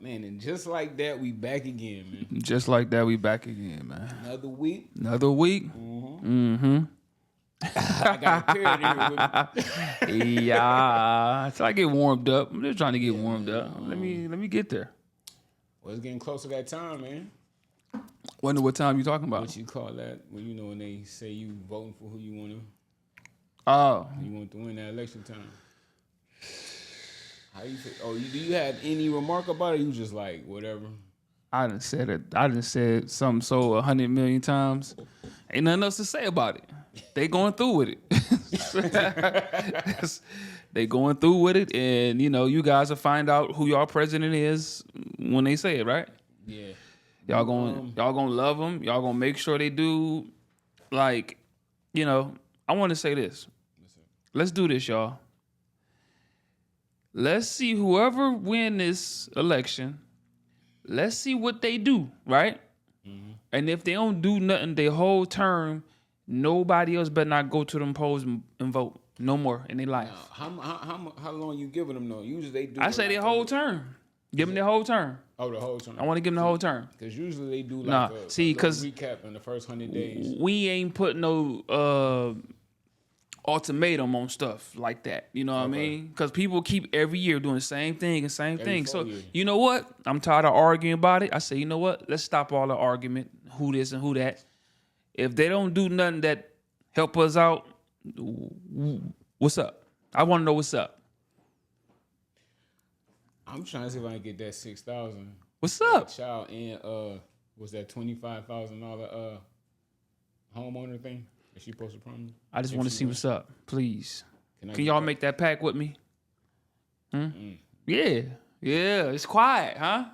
Man, and just like that, we back again, man. Just like that, we back again, man. Another week. Another week. Mm-hmm. I got a period here with me. Yeah. So I get warmed up. I'm just trying to get warmed up. Let me get there. Well, it's getting close to that time, man. Wonder what time you talking about? What you call that? Well, you know when they say you voting for who you want to. Oh. You want to win that election time. How you feel? Oh, do you have any remark about it? You just like whatever. I done said it. I done said something so 100 million times. Ain't nothing else to say about it. They going through with it. They going through with it, and you know, you guys will find out who y'all president is when they say it, right? Yeah. Y'all gonna love them. Y'all gonna make sure they do. Like, you know, I want to say this. Let's do this, y'all. Let's see whoever win this election. Let's see what they do, right? Mm-hmm. And if they don't do nothing their whole term, nobody else better not go to them polls and vote no more in their life. Now, how long you giving them though? Usually they do. I say their whole term. Give them their whole term. Oh, the whole term. I want to give them the whole term. Because usually they do like a recap in the first 100 days. We ain't put no ultimatum on stuff like that. You know what I mean? Because people keep every year doing the same thing and same thing. So years. you know what? I'm tired of arguing about it. I say, you know what? Let's stop all the argument. Who this and who that. If they don't do nothing that help us out, what's up? I want to know what's up. I'm trying to see if I can get that 6,000. What's up? Child and was that $25,000 homeowner thing that she supposed to promise? I just want to see what's up, please. Can y'all make that pact with me? Yeah, it's quiet, huh?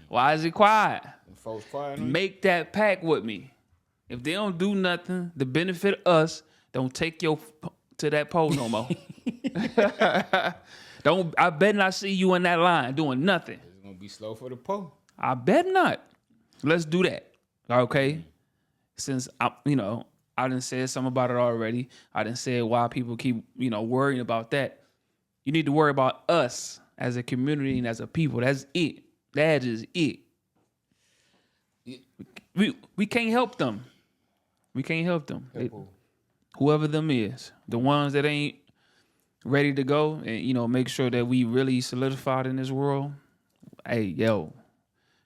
Why is it quiet? Folks quiet. Make that pact with me. If they don't do nothing to benefit us, don't take your to that poll no more. I bet not see you in that line doing nothing. It's gonna be slow for the poll. I bet not. Let's do that. Okay. Since I done said something about it already. I done said why people keep, worrying about that. You need to worry about us as a community and as a people. That's it. That is it. We can't help them. We can't help them. Whoever them is. The ones that ain't ready to go and, make sure that we really solidified in this world. Hey, yo.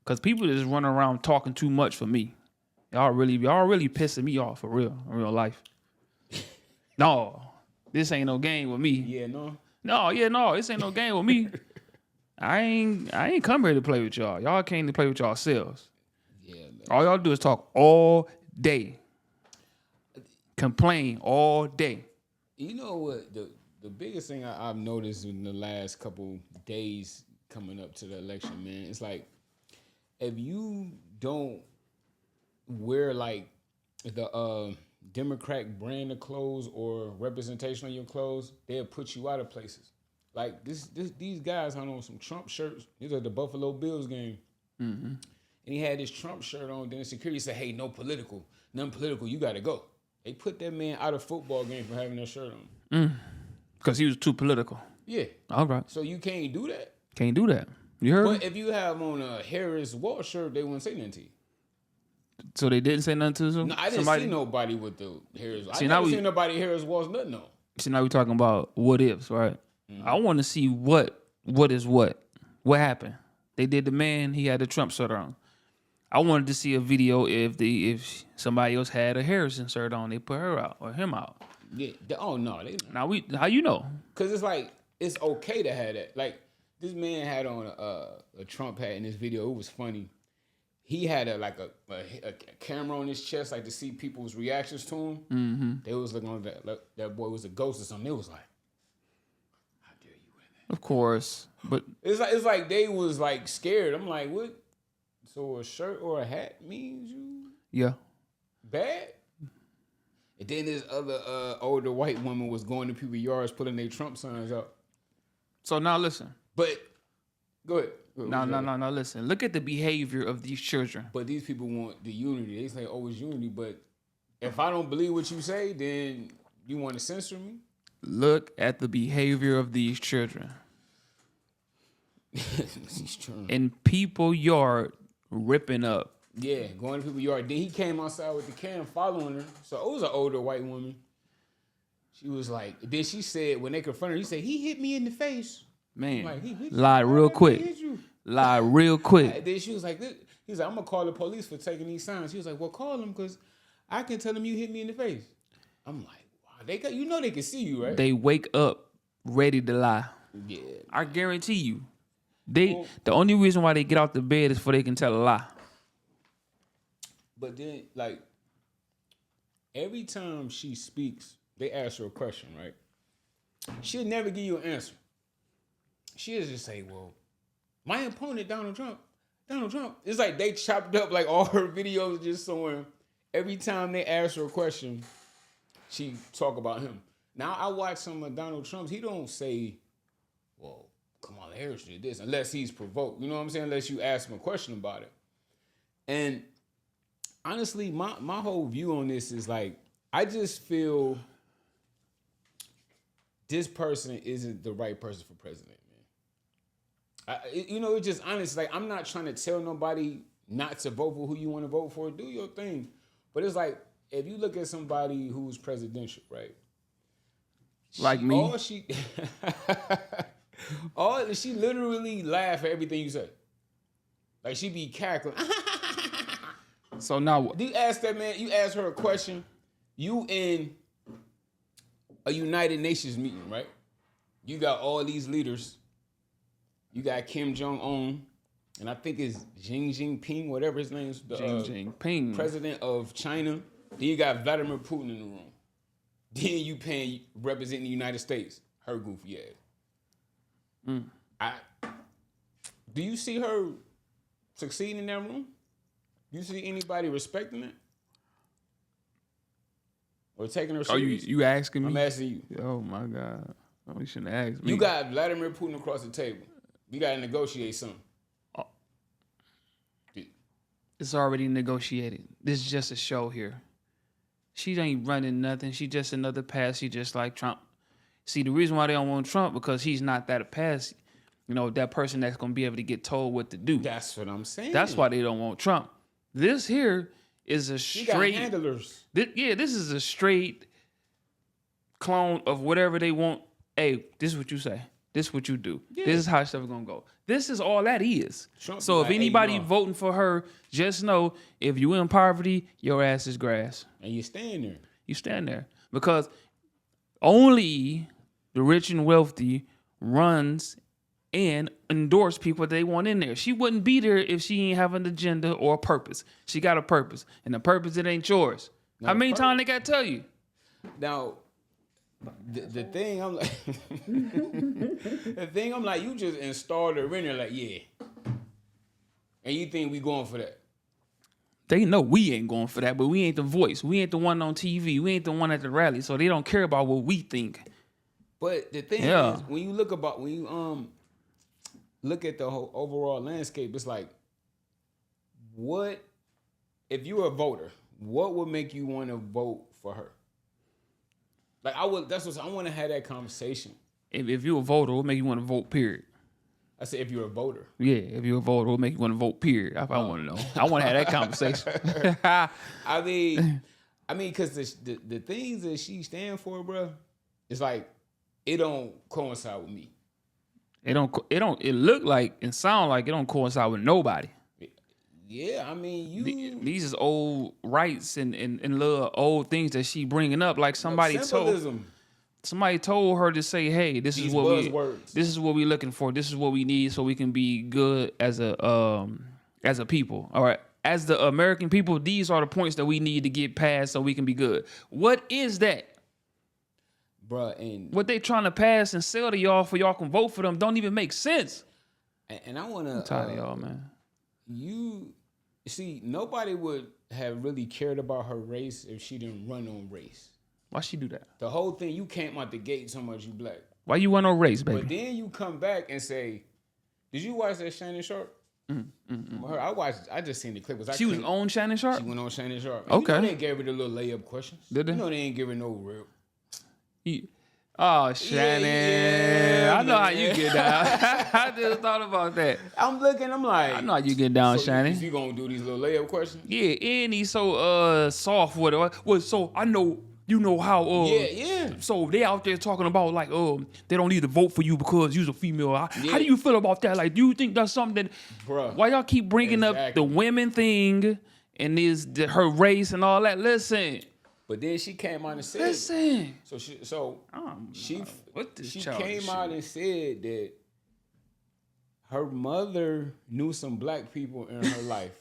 Because people just run around talking too much for me. Y'all really pissing me off for real, in real life. No, this ain't no game with me. Yeah, no. No, this ain't no game with me. I ain't come here to play with y'all. Y'all came to play with yourselves. Yeah, man. All y'all do is talk all day. Complain all day. You know what? The biggest thing I've noticed in the last couple days coming up to the election, man, it's like if you don't wear like the Democrat brand of clothes or representation on your clothes, they'll put you out of places. Like these guys had on some Trump shirts. These are the Buffalo Bills game. Mm-hmm. And he had this Trump shirt on. Then the security said, "Hey, nothing political. You got to go." They put that man out of football game for having that shirt on. Because he was too political. Yeah. All right. So you can't do that. Can't do that. You heard? But if you have on a Harris Wall shirt, they wouldn't say nothing to you. So they didn't say nothing to him? No, I didn't see nobody with the Harris. See, I never seen nobody Harris Walls nothing on. See, now we're talking about what ifs, right? Mm-hmm. I want to see what is what. What happened? They did the man. He had the Trump shirt on. I wanted to see a video if somebody else had a Harrison shirt on, they put her out or him out. Yeah. Oh no. Now how you know? Because it's like it's okay to have that. Like this man had on a Trump hat in this video. It was funny. He had a camera on his chest, like to see people's reactions to him. Mm-hmm. They was looking like that boy was a ghost or something. It was like, how dare you wear that? Of course, but it's like they was like scared. I'm like, what? So a shirt or a hat means you bad? And then this other older white woman was going to people's yards putting their Trump signs up. So now listen. But go ahead. No, listen. Look at the behavior of these children. But these people want the unity. They say, oh, it's unity. But if I don't believe what you say, then you want to censor me? Look at the behavior of these children. He's true. in people yard ripping up. Yeah, going to people's yard. Then he came outside with the cam following her. So it was an older white woman. She was like, then she said, when they confronted her, he said, he hit me in the face. Man, Like, he hit you. lied real Why quick. he hit you? Lied real quick. And then she was like, he's like, I'm going to call the police for taking these signs. She was like, well, call them because I can tell them you hit me in the face. I'm like, wow, they got, they can see you, right? They wake up ready to lie. Yeah. I guarantee you. The only reason why they get out the bed is for they can tell a lie. But then, like, every time she speaks, they ask her a question, right? She'll never give you an answer. She'll just say, well, my opponent, Donald Trump. It's like they chopped up like all her videos just showing every time they ask her a question, she talk about him. Now, I watch some of Donald Trump's. He don't say, well, Kamala Harris did this, unless he's provoked. You know what I'm saying? Unless you ask him a question about it. And honestly, my whole view on this is like, I just feel this person isn't the right person for president, man. It's just honest. Like, I'm not trying to tell nobody not to vote for who you want to vote for. Do your thing. But it's like, if you look at somebody who's presidential, right? Like me. She literally laugh at everything you say. Like, she be cackling. So now what? You ask that man, you ask her a question, you in a United Nations meeting, right? You got all these leaders. You got Kim Jong-un, and I think it's Xi Jinping, whatever his name is. Xi Jinping. President of China. Then you got Vladimir Putin in the room. Then you representing the United States. Her goofy ass. Do you see her succeeding in that room? Do you see anybody respecting it? Or taking her serious? You asking me? I'm asking you. Oh my God. Oh, you shouldn't ask me. You got Vladimir Putin across the table. You got to negotiate something. It's already negotiated. This is just a show here. She ain't running nothing. She just another pass. She just like Trump. See, the reason why they don't want Trump, because he's not that a pass. That person that's going to be able to get told what to do. That's what I'm saying. That's why they don't want Trump. This here is a straight... You got handlers. This is a straight clone of whatever they want. Hey, this is what you say. This is what you do. Yeah. This is how stuff is going to go. This is all that is. Trump, so if anybody hey, voting for her, just know, if you in poverty, your ass is grass. And you stand there. You stand there. Because only the rich and wealthy runs and endorse people they want in there. She wouldn't be there if she ain't have an agenda or a purpose. She got a purpose. And the purpose, it ain't yours. How many times they got to tell you? Now, the thing I'm like, you just installed her in there like, yeah. And you think we going for that? They know we ain't going for that, but we ain't the voice. We ain't the one on TV. We ain't the one at the rally. So they don't care about what we think. But the thing is, when you look at the whole overall landscape, it's like, what if you were a voter? What would make you want to vote for her? Like, I want to have that conversation. If you're a voter, what make you want to vote? Period. I said, if you're a voter. Yeah, if you're a voter, what make you want to vote? Period. I want to know. I want to have that conversation. I mean, because the things that she stand for, bro, it's like it don't coincide with me. It look like and sound like it don't coincide with nobody. Yeah, I mean, these is old rights and little old things that she bringing up. Like somebody told her to say, "Hey, this is what we looking for. This is what we need, so we can be good as a people. All right, as the American people, these are the points that we need to get past so we can be good. What is that?" Bruh, and what they trying to pass and sell to y'all for y'all can vote for them don't even make sense. And I want to... I'm tired of y'all, man. You see, nobody would have really cared about her race if she didn't run on race. Why she do that? The whole thing, you came out the gate so much you black. Why you run on race, baby? But then you come back and say, did you watch that Shannon Sharp? I just seen the clip. She was on Shannon Sharp? She went on Shannon Sharp. Okay. You know they gave her the little layup questions. Did they? You know they ain't giving no real. Oh, Shannon. Yeah, I know how you man. get down. I just thought about that. I'm looking. I'm like, I know how you get down, so Shannon. Is you gonna do these little layup questions? Yeah, and he's so soft with it. Well, so I know you know how Yeah. So they out there talking about like they don't need to vote for you because you're a female. How Yeah. do you feel about that? Like, do you think that's something that Bruh. why y'all keep bringing up Exactly. the women thing and her race and all that? Listen. But then she came out and said, Listen. What this she childish came shit? out and said that her mother knew some black people in her life.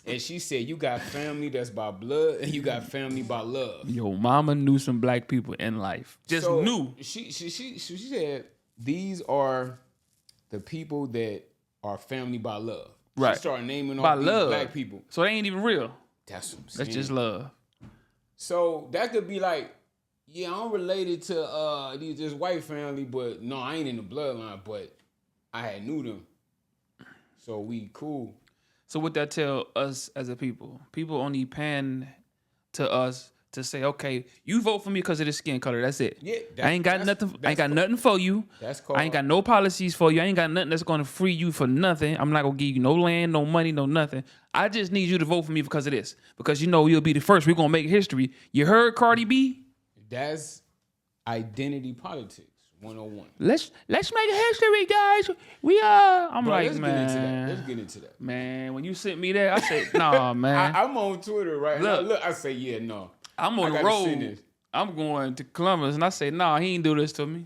And she said, you got family that's by blood and you got family by love. Yo, mama knew some black people in life. Just So knew. She said, these are the people that are family by love. Right. She started naming By all these love. black people. So they ain't even real. That's what I'm saying. That's just love. So that could be like, yeah, I'm related to this white family, but no, I ain't in the bloodline, but I had knew them. So we cool. So what that tell us as a people? People only pan to us to say, okay, you vote for me because of the skin color. That's it. Yeah, I ain't got nothing. I ain't got nothing for you. That's called. I ain't got no policies for you. I ain't got nothing that's gonna free you for nothing. I'm not gonna give you no land, no money, no nothing. I just need you to vote for me because of this. Because you know you'll be the first. We're gonna make history. You heard Cardi B? That's identity politics 101. Let's make history, guys. We are. I'm Bro, like, let's man. get into that. Let's get into that. Man, when you sent me that, I said, nah, man. I'm on Twitter, right? Look. I say, yeah, no. I'm on the I gotta send road. this. I'm going to Columbus, and I say, nah, he ain't do this to me.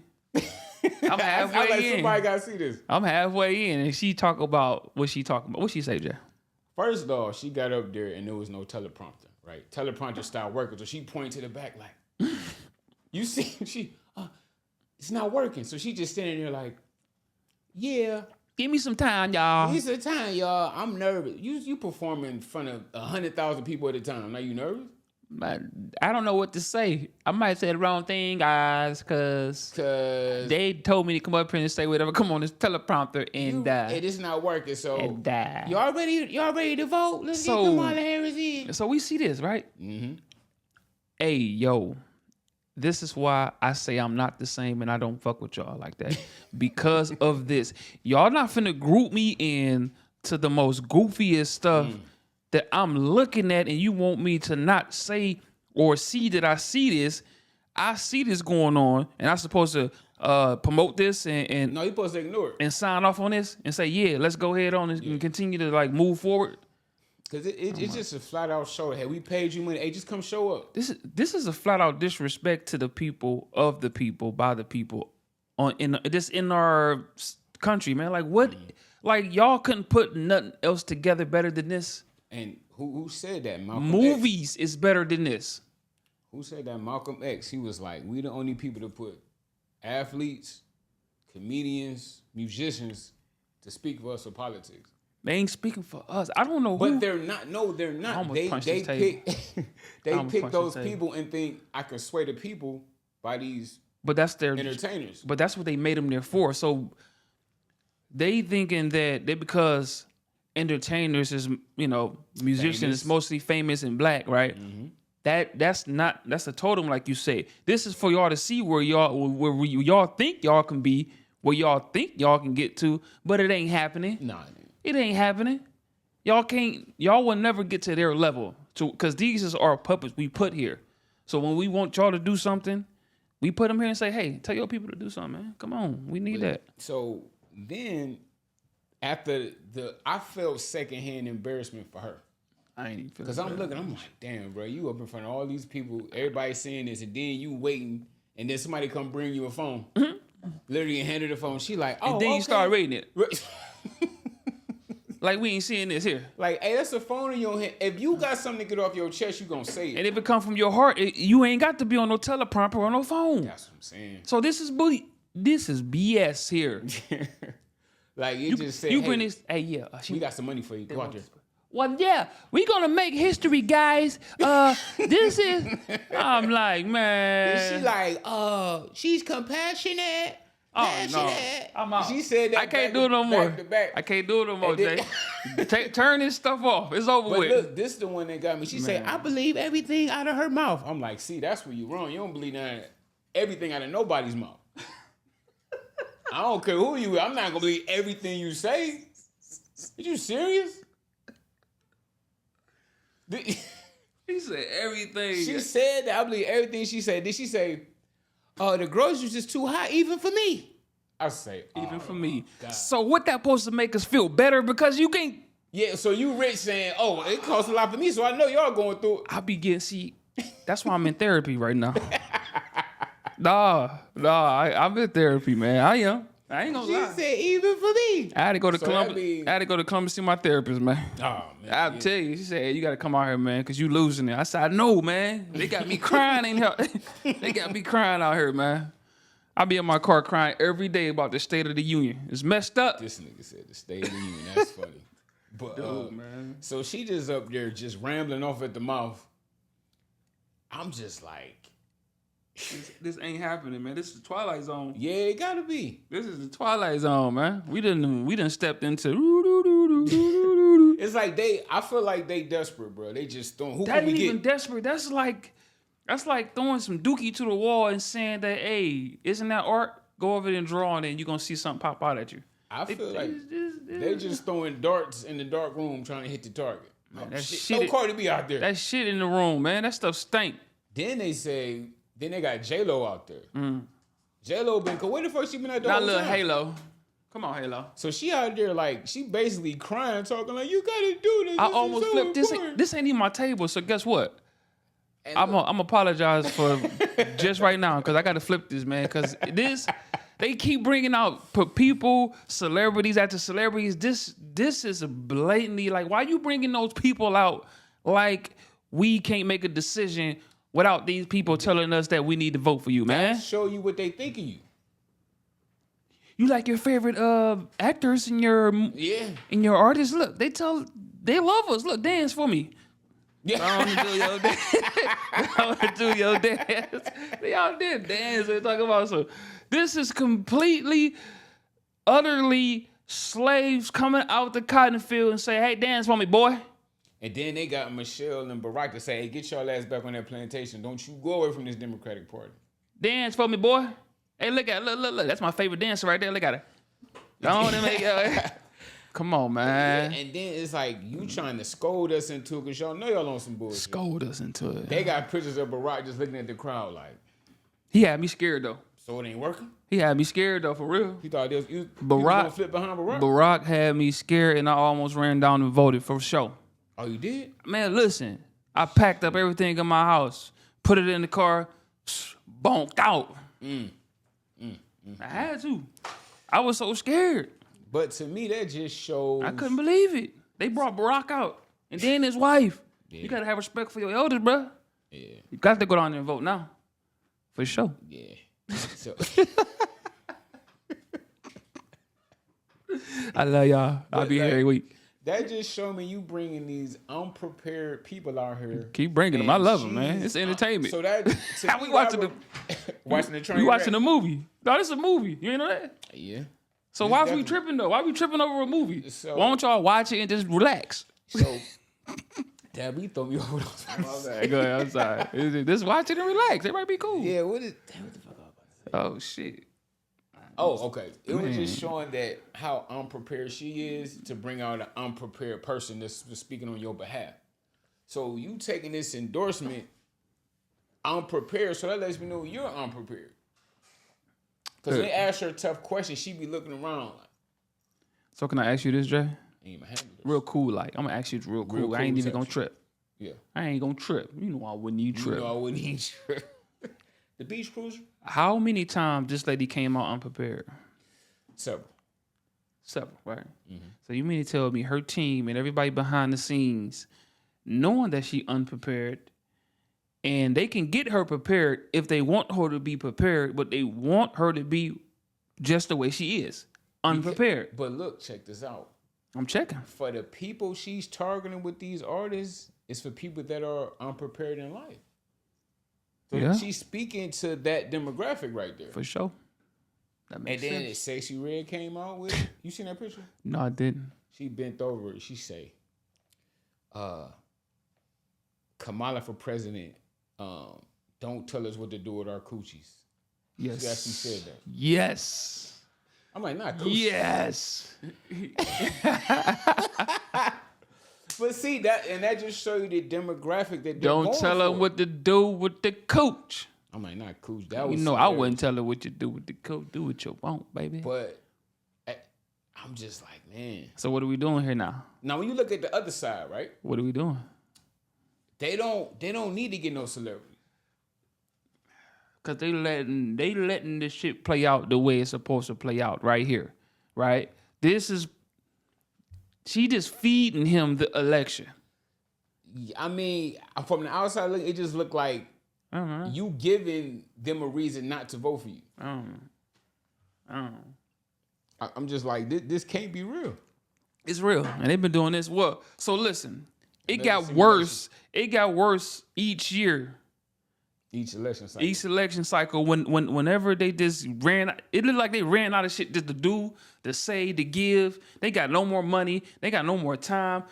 I'm halfway I like in. somebody gotta see this. I'm halfway in, and she talk about what she talking about. What she say, Jay? First off, she got up there and there was no teleprompter, right? Teleprompter stopped working, so she pointed to the back like, you see, it's not working. So she just standing there like, yeah. Give me some time, y'all. It's a time, y'all. I'm nervous. You perform in front of 100,000 people at a time. Now you nervous? I don't know what to say. I might say the wrong thing, guys, because they told me to come up here and say whatever. Come on, this teleprompter and it is not working. So and y'all ready to vote? Let's get Kamala Harris in. So we see this, right? Mm-hmm. Hey, yo, this is why I say I'm not the same and I don't fuck with y'all like that. Because of this. Y'all not finna group me in to the most goofiest stuff that I'm looking at, and you want me to not say or see that I see this. I see this going on, and I'm supposed to promote this and No, you're supposed to ignore it. and sign off on this and say, yeah, let's go ahead on and continue to like move forward. Because it's just a flat out show. Hey, we paid you money. Hey, just come show up. This is a flat out disrespect to the people, of the people, by the people, in our country, man. Like what? Like y'all couldn't put nothing else together better than this. And who said that? Malcolm Movies is better than this. Who said that? Malcolm X. He was like, we the only people to put athletes, comedians, musicians to speak for us for politics. They ain't speaking for us. I don't know But who. they're not. No, they're not. almost They punched this pick they almost pick punched those this table. people and think I can sway the people by these But that's their entertainers. But that's what they made them there for. So they thinking that they because entertainers is musicians Famous. is mostly famous and black, right? Mm-hmm. That's a totem, like you say. This is for y'all to see where y'all think y'all can be, where y'all think y'all can get to, but it ain't happening. Nah, It ain't happening. Y'all will never get to their level. Because these is our puppets we put here. So when we want y'all to do something, we put them here and say, hey, tell your people to do something, man. Come on. We need that. So then after I felt secondhand embarrassment for her. I ain't even feeling Because I'm looking, I'm like, damn, bro, you up in front of all these people, everybody saying this, and then you waiting, and then somebody come bring you a phone. Literally hand her the phone. She like, oh, And then okay. you start rating it. Right. Like we ain't seeing this here. Like, hey, that's a phone in your hand. If you got something to get off your chest, you gonna say it. And if it come from your heart, you ain't got to be on no teleprompter or no phone. That's what I'm saying. So this is booty. This is BS here. Like, you just said, You hey, bring this. Hey, yeah. we got some money for you. Go out there. Well, yeah, we gonna make history, guys. This is. I'm like, man. She like, she's compassionate. Oh, passionate. no. I'm out. She said that I can't back do it no to more. back to back. I can't do it no more, And then- Jay. Turn this stuff off. It's over But with. look, this is the one that got me. She said, Man. I believe everything out of her mouth. I'm like, see, that's where you wrong. You don't believe that. everything out of nobody's mouth. I don't care who you are. I'm not gonna believe everything you say. Are you serious? He said everything. She said that. I believe everything she said. Did she say, the groceries is too high even for me? I say, even for me. God. So what that supposed to make us feel better? Because you can't. Yeah, so you rich saying, it costs a lot for me, so I know y'all going through it. I be getting, that's why I'm in therapy right now. I'm in therapy, man. I am. I ain't gonna lie. She said, even for me. I had to go to So Columbus. that I had to go to Columbus to see my therapist, man. Oh, man. I'll tell you. She said, you got to come out here, man, because you losing it. I said, I know, man. They got me crying in here. They got me crying out here, man. I be in my car crying every day about the State of the Union. It's messed up. This nigga said the State of the Union. That's funny. But, Dude, man. So she just up there just rambling off at the mouth. I'm just like, This ain't happening, man. This is the Twilight Zone. yeah, it gotta be. This is the Twilight Zone, man. We done stepped into. It's like I feel like they desperate, bro. They just throwing. Who That can we ain't even get? desperate. That's like throwing some dookie to the wall and saying that, hey, isn't that art? Go over there and draw, and then you're gonna see something pop out at you. I feel like they just throwing darts in the dark room trying to hit the target. Man, Oh, that shit. shit- No Cardi B out there. That shit in the room, man. That stuff stink. Then they got J-Lo out there. J-Lo been, where the fuck she been at the Not whole little time? Halo. Come on, Halo. So she out there like, she basically crying, talking like, you gotta do this. I This almost is so flipped. important." This ain't even my table, so guess what? And I'm look, apologize for just right now because I got to flip this, man. Because they keep bringing out people, celebrities after celebrities. This is blatantly like, why you bringing those people out like we can't make a decision without these people telling us that we need to vote for you, man? show you what they think of you. You like your favorite actors and Yeah. your artists. Look, they love us. Look, dance for me. Yeah. I want to do your dance. I want to do your dance. They all did dance. They're talking about so. This is completely, utterly slaves coming out the cotton field and say, "Hey, dance for me, boy." And then they got Michelle and Barack to say, hey, get y'all ass back on that plantation. Don't you go away from this Democratic Party. Dance for me, boy. Hey, look. That's my favorite dancer right there. Look at her. Don't make Come on, man. And then it's like, you trying to scold us into it because y'all know y'all on some bullshit. Scold us into it. They got pictures of Barack just looking at the crowd like, He had me scared though. so it ain't working? He had me scared though, for real. You thought you was Barack- gonna flip behind Barack? Barack had me scared, and I almost ran down and voted for sure. Oh, you did? Man, listen, I packed up everything in my house, put it in the car, bonked out. I had to. I was so scared. But to me, that just shows. I couldn't believe it. They brought Barack out, and then his wife. Yeah. You gotta have respect for your elders, bro. Yeah, You got to go down there and vote now, for sure. yeah. So, I love y'all. I'll be here every week. that just showed me you bringing these unprepared people out here. Keep bringing them. I And love them, man. she's- It's entertainment. So that to How me, we watching that watching the train. You watching wreck. a movie? No, this is a movie. You ain't know that? Yeah. So It's why we definitely- tripping though? Why we tripping over a movie? So- Why don't y'all watch it and just relax? So, Dad, we throw me over those. Go ahead. I'm sorry. Just watch it and relax. It might be cool. Yeah. What the fuck? Oh shit. Oh, okay. It was just showing that how unprepared she is to bring out an unprepared person that's speaking on your behalf. So you taking this endorsement unprepared, so that lets me know you're unprepared. Because they ask her tough questions, she be looking around like, So can I ask you this, Jay? ain't even handle this. Real cool, like I'm gonna ask you real cool. Real I ain't cool even gonna section. trip. Yeah. I ain't gonna trip. You know I wouldn't need trip. You know I wouldn't eat you. The beach cruiser? How many times this lady came out unprepared? Several. Several, right? So you mean to tell me her team and everybody behind the scenes, knowing that she unprepared, and they can get her prepared if they want her to be prepared, but they want her to be just the way she is, unprepared. But look, check this out. I'm checking. For the people she's targeting with these artists, it's for people that are unprepared in life. So Yeah. she's speaking to that demographic right there. For sure. That And makes then sense. Sexy Red came out with, you seen that picture? No, I didn't. She bent over, she say, Kamala for president, don't tell us what to do with our coochies. Yes. She actually said that. Yes. I'm like, not cool. Yes. But see that just show you the demographic that they're Don't going tell her for. what to do with the coach. I'm like, not cool. That was You know, I hilarious. wouldn't tell her what you do with the coach. Do what you want, baby. But I'm just like, man. So what are we doing here now? Now when you look at the other side, right? What are we doing? They don't need to get no celebrity. Cause they letting this shit play out the way it's supposed to play out right here, right? She just feeding him the election. I mean, from the outside look, it just looked like you giving them a reason not to vote for you. I'm just like, this can't be real. It's real, and they've been doing this. Well, so listen, it Better got see worse. It got worse each year. Each election cycle. Each election cycle, whenever they just ran, it looked like they ran out of shit just to do, to say, to give. They got no more money. They got no more time.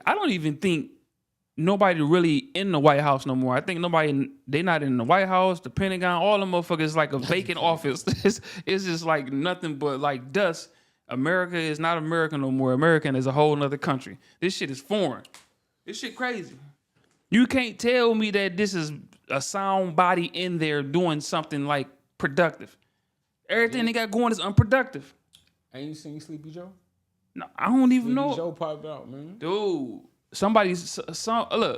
I don't even think nobody really in the White House no more. I think they not in the White House, the Pentagon, all them motherfuckers like a vacant office. It's just like nothing but like dust. America is not America no more. American is a whole nother country. This shit is foreign. This shit crazy. You can't tell me that this is a sound body in there doing something like productive. Everything they got going is unproductive. Ain't you seen Sleepy Joe? No, I don't even Sleepy know. Joe popped out, man. Dude, some retarded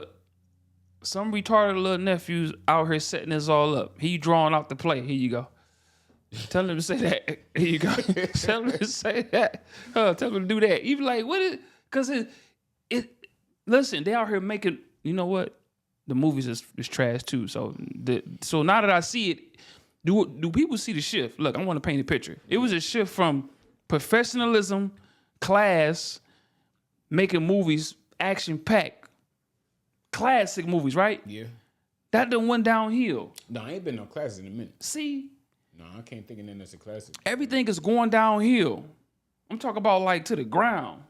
little nephew's out here setting this all up. He drawing out the play. Here you go. Tell him to say that. Here you go. Tell him to say that. Tell him to do that. Even like, what is, because listen, they out here making, you know what? The movies is trash too. So now that I see it, do people see the shift? Look, I want to paint a picture. It was a shift from professionalism, class, making movies action-packed, classic movies, right? Yeah. That done went downhill. No, I ain't been no classes in a minute. See, No, I can't think of nothing that's a classic. everything is going downhill. I'm talking about like to the ground.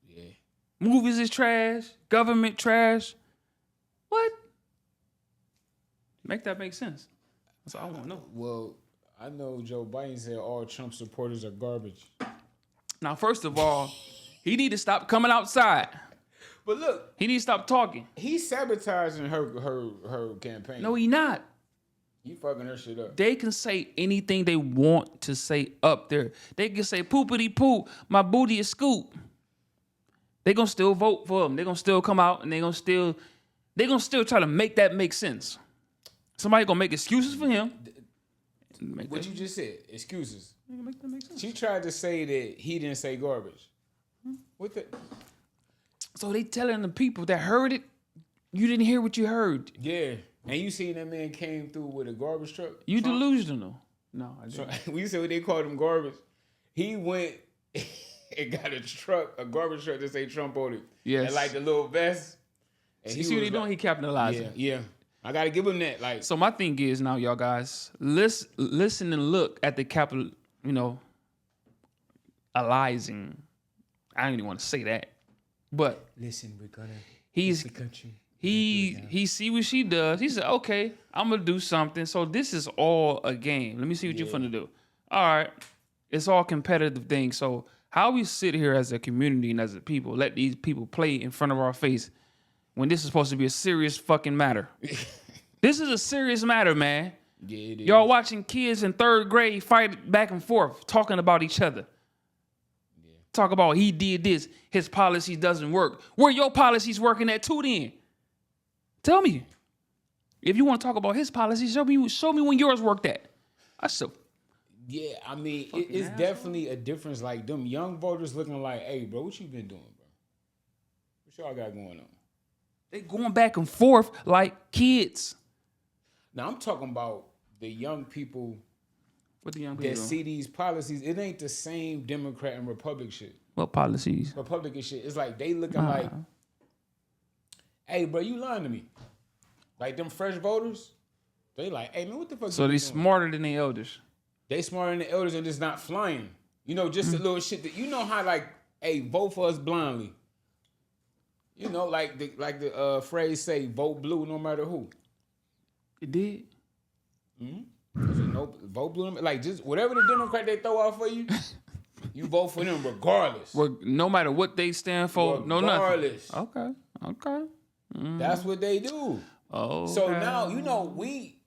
Yeah. Movies is trash. Government trash. What? Make that make sense. That's all I want to know. Well, I know Joe Biden said all Trump supporters are garbage. Now, first of all, he need to stop coming outside. But look, He need to stop talking. he's sabotaging her campaign. No, he not. He fucking her shit up. They can say anything they want to say up there. They can say poopity poop, my booty is scoop. They gonna still vote for him. They gonna still come out and they gonna still try to make that make sense. Somebody gonna make excuses for him. What you just said, excuses. Make that make sense. She tried to say that he didn't say garbage. What the? So they telling the people that heard it, you didn't hear what you heard. Yeah. And you seen that man came through with a garbage truck? You Trump? delusional. No, I didn't. We said what they called him garbage. He went and got a garbage truck that say Trump on it. Yes. And like the little vest. And You see what he doing? He capitalizing. Yeah. I gotta give him that. Like, So my thing is now, y'all guys, listen and look at the capital, alizing. I don't even want to say that. But listen, we're gonna he's the country. he see what she does. He said, okay, I'm gonna do something. So this is all a game. Let me see what you're finna do. All right. It's all competitive things. So how we sit here as a community and as a people, let these people play in front of our face when this is supposed to be a serious fucking matter. This is a serious matter, man. Yeah, it is. Y'all watching kids in 3rd grade fight back and forth, talking about each other. Yeah. Talk about he did this, his policy doesn't work. Where your policies working at too then? Tell me. If you want to talk about his policies, show me when yours worked at. Yeah, I mean, it's definitely a difference. Like, them young voters looking like, hey, bro, what you been doing, bro? What y'all got going on? They going back and forth like kids. Now, I'm talking about the young people What the young people that doing? see these policies. It ain't the same Democrat and Republican shit. What policies? Republican shit. It's like they looking like, hey, bro, you lying to me. Like, them fresh voters, they like, hey, man, what the fuck So you they doing? smarter than the elders. They smarter than the elders and just not flying. Just a little shit that, how, like, hey, vote for us blindly. Like the phrase say, vote blue no matter who. It did? No vote blue. Like just whatever the Democrat they throw out for you, you vote for them regardless. No matter what they stand for, no nothing. Regardless. Okay. That's what they do. Oh. So now we,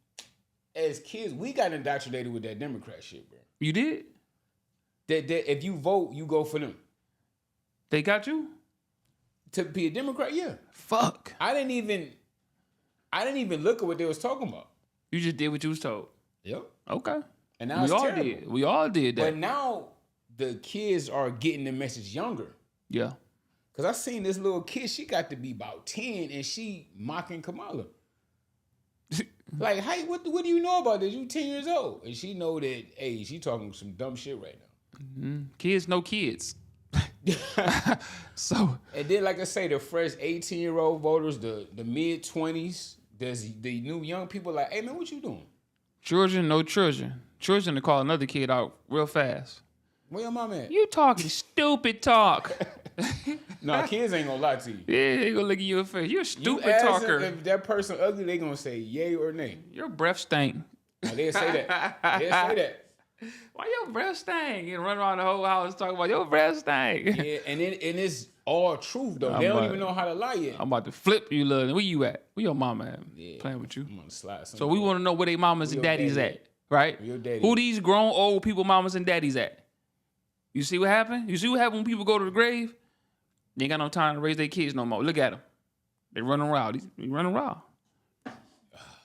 as kids, we got indoctrinated with that Democrat shit, bro. You did? That if you vote, you go for them. They got you? To be a Democrat, yeah. Fuck. I didn't even look at what they was talking about. You just did what you was told. Yep. Okay. And now it's terrible. We all did that. But now the kids are getting the message younger. Yeah. Cause I seen this little kid, she got to be about 10 and she mocking Kamala. Like, hey, what do you know about this? You 10 years old. And she know that, hey, she talking some dumb shit right now. Mm-hmm. Kids know kids. So. And then, like I say, the fresh 18-year-old voters, the mid-20s, there's the new young people like, hey, man, what you doing? Children, no children. Children to call another kid out real fast. Where your mom at? You talking stupid talk. No, kids ain't gonna lie to you. Yeah, they gonna look at you in the face. You're a stupid you ask talker. Them if that person ugly, they gonna say yay or nay. Your breath stink. Now, they'll say that. They'll say that. Why your breath stink? You run around the whole house talking about your breath stink. Yeah, and it's all truth though. They don't even know how to lie yet. I'm about to flip you, little. Where you at? Where your mama at? Yeah. Playing with you. I'm gonna slide. So we want to know where they mamas and daddies at, right? Your daddy. Who these grown old people mamas and daddies at? You see what happened? You see what happened when people go to the grave? They ain't got no time to raise their kids no more. Look at them. They running around. They running around.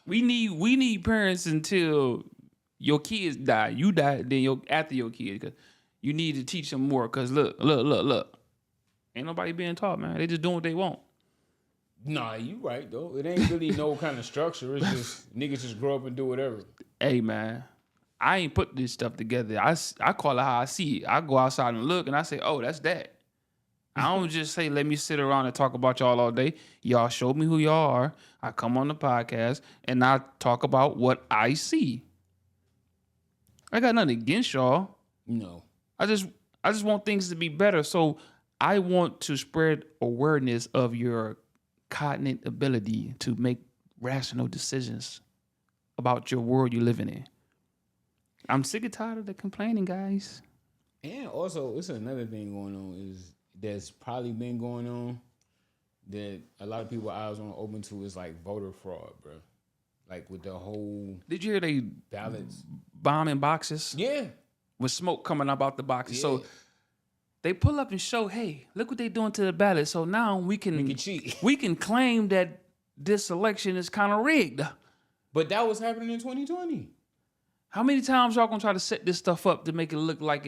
We need parents until your kids die. You die, then after your kids. Cause you need to teach them more. Cause look. Ain't nobody being taught, man. They just doing what they want. Nah, you right though. It ain't really no kind of structure. It's just niggas just grow up and do whatever. Hey man, I ain't put this stuff together. I call it how I see it. I go outside and look and I say, oh, that's that. I don't just say, let me sit around and talk about y'all all day. Y'all show me who y'all are. I come on the podcast and I talk about what I see. I got nothing against y'all. No. I just want things to be better. So I want to spread awareness of your cognitive ability to make rational decisions about your world you're living in. I'm sick and tired of the complaining, guys. And also, it's another thing going on is that's probably been going on that a lot of people eyes aren't open to is like voter fraud, bro. Like with the whole. Did you hear they ballots bombing boxes? Yeah. With smoke coming up out the boxes. Yeah. So they pull up and show, hey, look what they doing to the ballot. So now we can cheat. We can claim that this election is kind of rigged. But that was happening in 2020. How many times y'all gonna try to set this stuff up to make it look like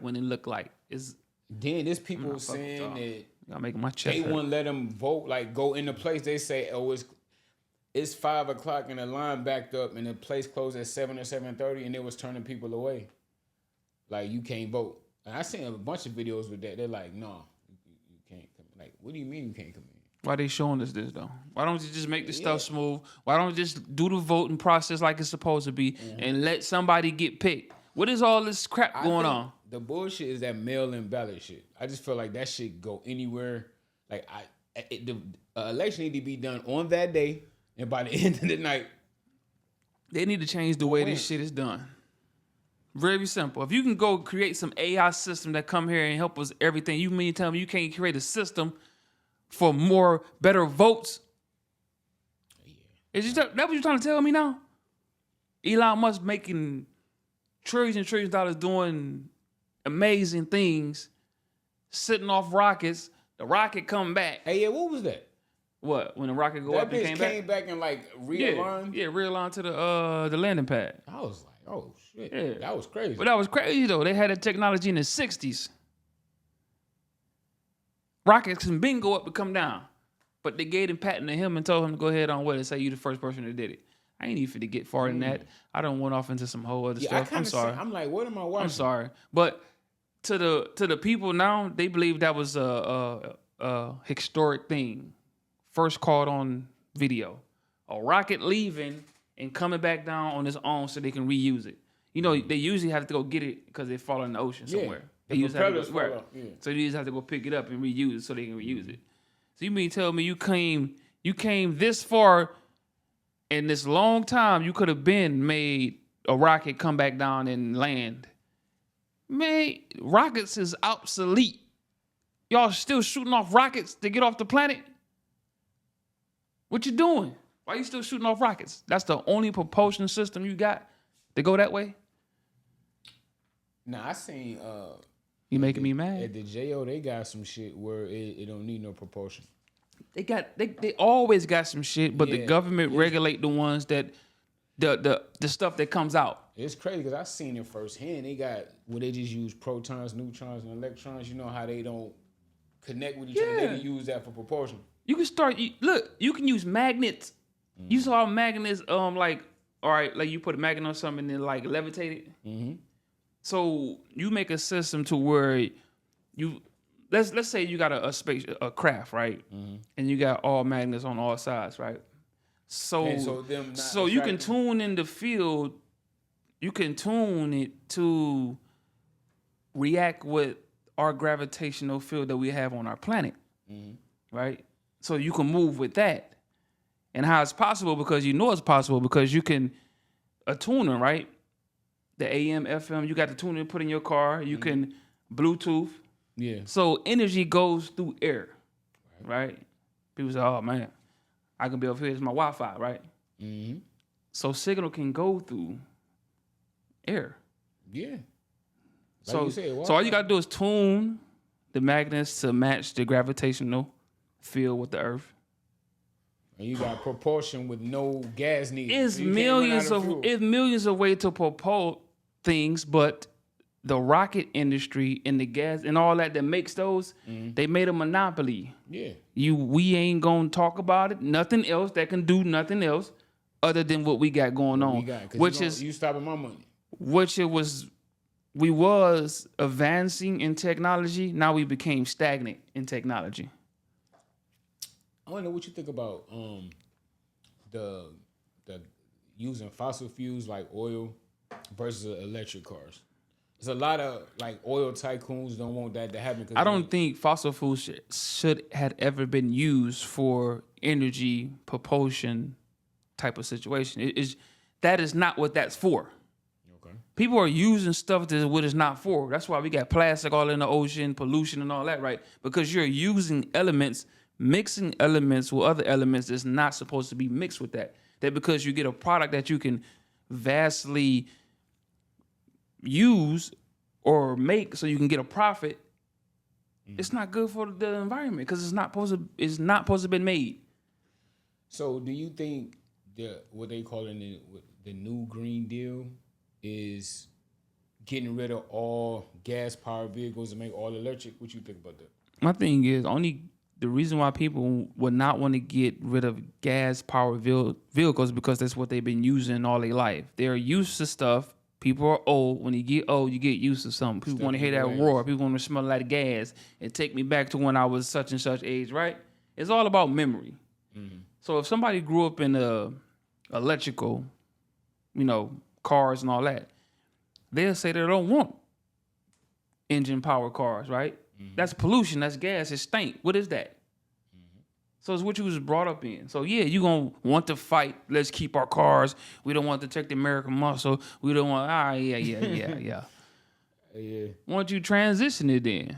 when it look like it's. Then there's people saying that y'all making my chest they hurt. won't let them vote, like go into place. They say, oh, it's 5 o'clock and the line backed up and the place closed at 7 or 7:30 and it was turning people away. Like you can't vote. And I seen a bunch of videos with that. They're like, no, you can't come. Like, what do you mean you can't come in? Why they showing us this though? Why don't you just make the stuff smooth? Why don't you just do the voting process like it's supposed to be and let somebody get picked? What is all this crap going on? The bullshit is that mail-in ballot shit. I just feel like that shit go anywhere. Like the election need to be done on that day, and by the end of the night, they need to change the way this shit is done. Very simple. If you can go create some AI system that come here and help us everything, you mean tell me you can't create a system for better votes? Yeah. Is that what you're trying to tell me now? Elon Musk making trillions and trillions of dollars doing amazing things, sitting off rockets. The rocket come back. Hey, yeah, what was that? What? When the rocket go that up and came back and like realigned? Yeah, realigned to the landing pad. I was like, oh shit. Yeah. That was crazy. But that was crazy though. They had that technology in the 60s. Rockets can been go up and come down. But they gave him patent to him and told him to go ahead on what and say you the first person that did it. I ain't even finna get far in that. I done went off into some whole other stuff. I'm sorry. I'm like, what am I watching? I'm sorry. But to the people now, they believe that was a historic thing. First caught on video. A rocket leaving and coming back down on its own so they can reuse it. You know, they usually have to go get it because they fall in the ocean somewhere. They usually have to go, So you just have to go pick it up and reuse it so they can reuse it. So you mean tell me you came this far in this long time, you could have been made a rocket come back down and land. Man, rockets is obsolete. Y'all still shooting off rockets to get off the planet? What you doing? Why you still shooting off rockets? That's the only propulsion system you got to go that way? Now I seen You making me mad. at the JO they got some shit where it don't need no propulsion. They always got some shit, but the Yeah. government regulate the ones that the stuff that comes out. It's crazy because I seen it firsthand. They got where they just use protons, neutrons, and electrons. You know how they don't connect with each other. They Yeah. can use that for propulsion. You can start. Look, you can use magnets. You saw magnets. Like, all right, like you put a magnet on something and then like levitate it. Mm-hmm. So you make a system to where you let's say you got a craft, right? Mm-hmm. And you got all magnets on all sides, right? So And so them not so you can attracting- tune in the field. You can tune it to react with our gravitational field that we have on our planet, right? So you can move with that. And how it's possible, because you know it's possible, because you can, a tuner, right? The AM, FM, you got the tuner put in your car. You can Bluetooth. Yeah. So energy goes through air, right? People say, oh man, I can be over here, it's my Wi-Fi, right? Mm-hmm. So signal can go through air. Yeah. Like So, you said, so all you gotta do is tune the magnets to match the gravitational field with the Earth. and you got propulsion with no gas needed. It's So you can't run out fuel. millions of ways to propel things, but the rocket industry and the gas and all that makes those, they made a monopoly. Yeah. We ain't gonna talk about it. Nothing else that can do nothing else other than what we got going on, We got, 'cause which you is you stopping my money. we was advancing in technology. Now we became stagnant in technology. I wonder what you think about the using fossil fuels like oil versus electric cars. There's a lot of like oil tycoons don't want that to happen. 'Cause I don't think fossil fuels should had ever been used for energy propulsion type of situation. That is not what that's for. Okay. People are using stuff that what it's not for. That's why we got plastic all in the ocean, pollution and all that, right? Because you're using elements, mixing elements with other elements that's not supposed to be mixed with that. That because you get a product that you can vastly use or make so you can get a profit, it's not good for the environment because it's not supposed to be made. So do you think what they call the new Green Deal is getting rid of all gas powered vehicles and make all electric? What you think about that? My thing is the reason why people would not want to get rid of gas powered vehicles because that's what they've been using all their life. They're used to stuff. People are old. When you get old, you get used to something. People want to hear that roar. People want to smell like gas and take me back to when I was such and such age, right? It's all about memory. Mm-hmm. So if somebody grew up in electrical, cars and all that, they'll say they don't want engine powered cars, right? Mm-hmm. That's pollution. That's gas. It's stink. What is that? So it's what you was brought up in. So yeah, you gonna want to fight. Let's keep our cars. We don't want to take the American muscle. We don't want. Yeah. Why don't you transition it then?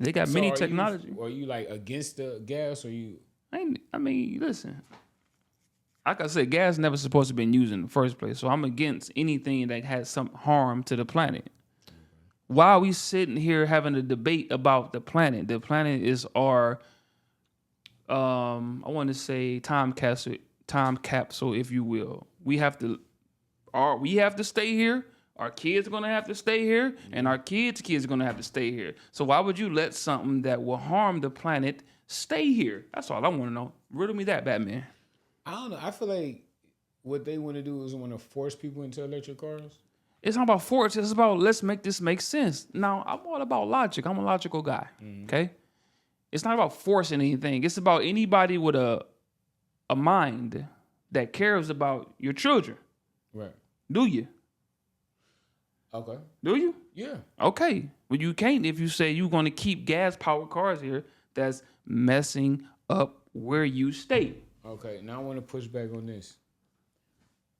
They got many technology. Are you like against the gas, or you? I mean, listen. Like I said, gas never supposed to be used in the first place. So I'm against anything that has some harm to the planet. Why are we sitting here having a debate about the planet? The planet is our I want to say time capsule, if you will. We have to stay here. Our kids are gonna have to stay here, and our kids' are gonna have to stay here. So why would you let something that will harm the planet stay here? That's all I want to know. Riddle me that, Batman. I don't know. I feel like what they want to do is want to force people into electric cars. It's not about force. It's about let's make this make sense. Now I'm all about logic. I'm a logical guy. Okay. It's not about forcing anything. It's about anybody with a mind that cares about your children. Right. Do you? Okay. Do you? Yeah. Okay. Well, you can't if you say you're going to keep gas-powered cars here that's messing up where you stay. Okay. Now I want to push back on this.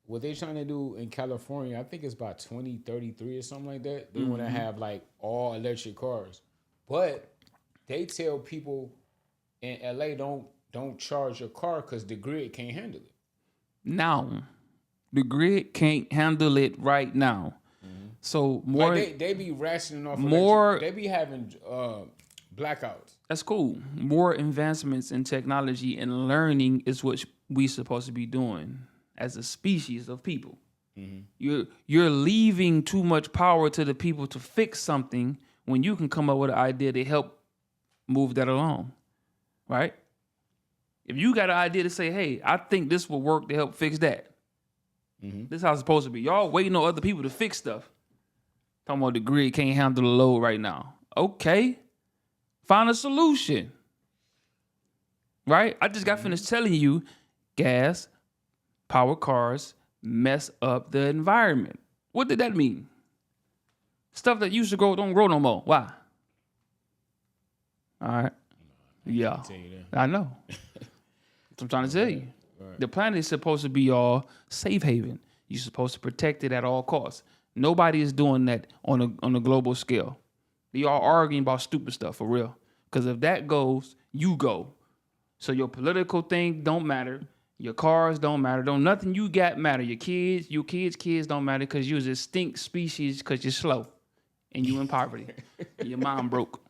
what they trying to do in California, I think it's about 2033 or something like that. They want to have like all electric cars, but they tell people in LA don't charge your car because the grid can't handle it. Now, the grid can't handle it right now. So more Like they be rationing off more. electric. They be having blackouts. That's cool. More advancements in technology and learning is what we supposed to be doing as a species of people. You're leaving too much power to the people to fix something when you can come up with an idea to help move that along, right? If you got an idea to say, hey, I think this will work to help fix that. This is how it's supposed to be. Y'all waiting on other people to fix stuff. Talking about the grid can't handle the load right now. Okay. Find a solution. Right? I just got finished telling you gas, power cars mess up the environment. What did that mean? Stuff that used to grow don't grow no more. Why? All right. Yeah. Tell you that. I know. That's what I'm trying to tell you. The planet is supposed to be your safe haven. You're supposed to protect it at all costs. Nobody is doing that on a global scale. They all arguing about stupid stuff for real. Because if that goes, you go. So your political thing don't matter. Your cars don't matter. Don't nothing you got matter. Your kids don't matter because you're an extinct species because you're slow and you in poverty. And your mom broke.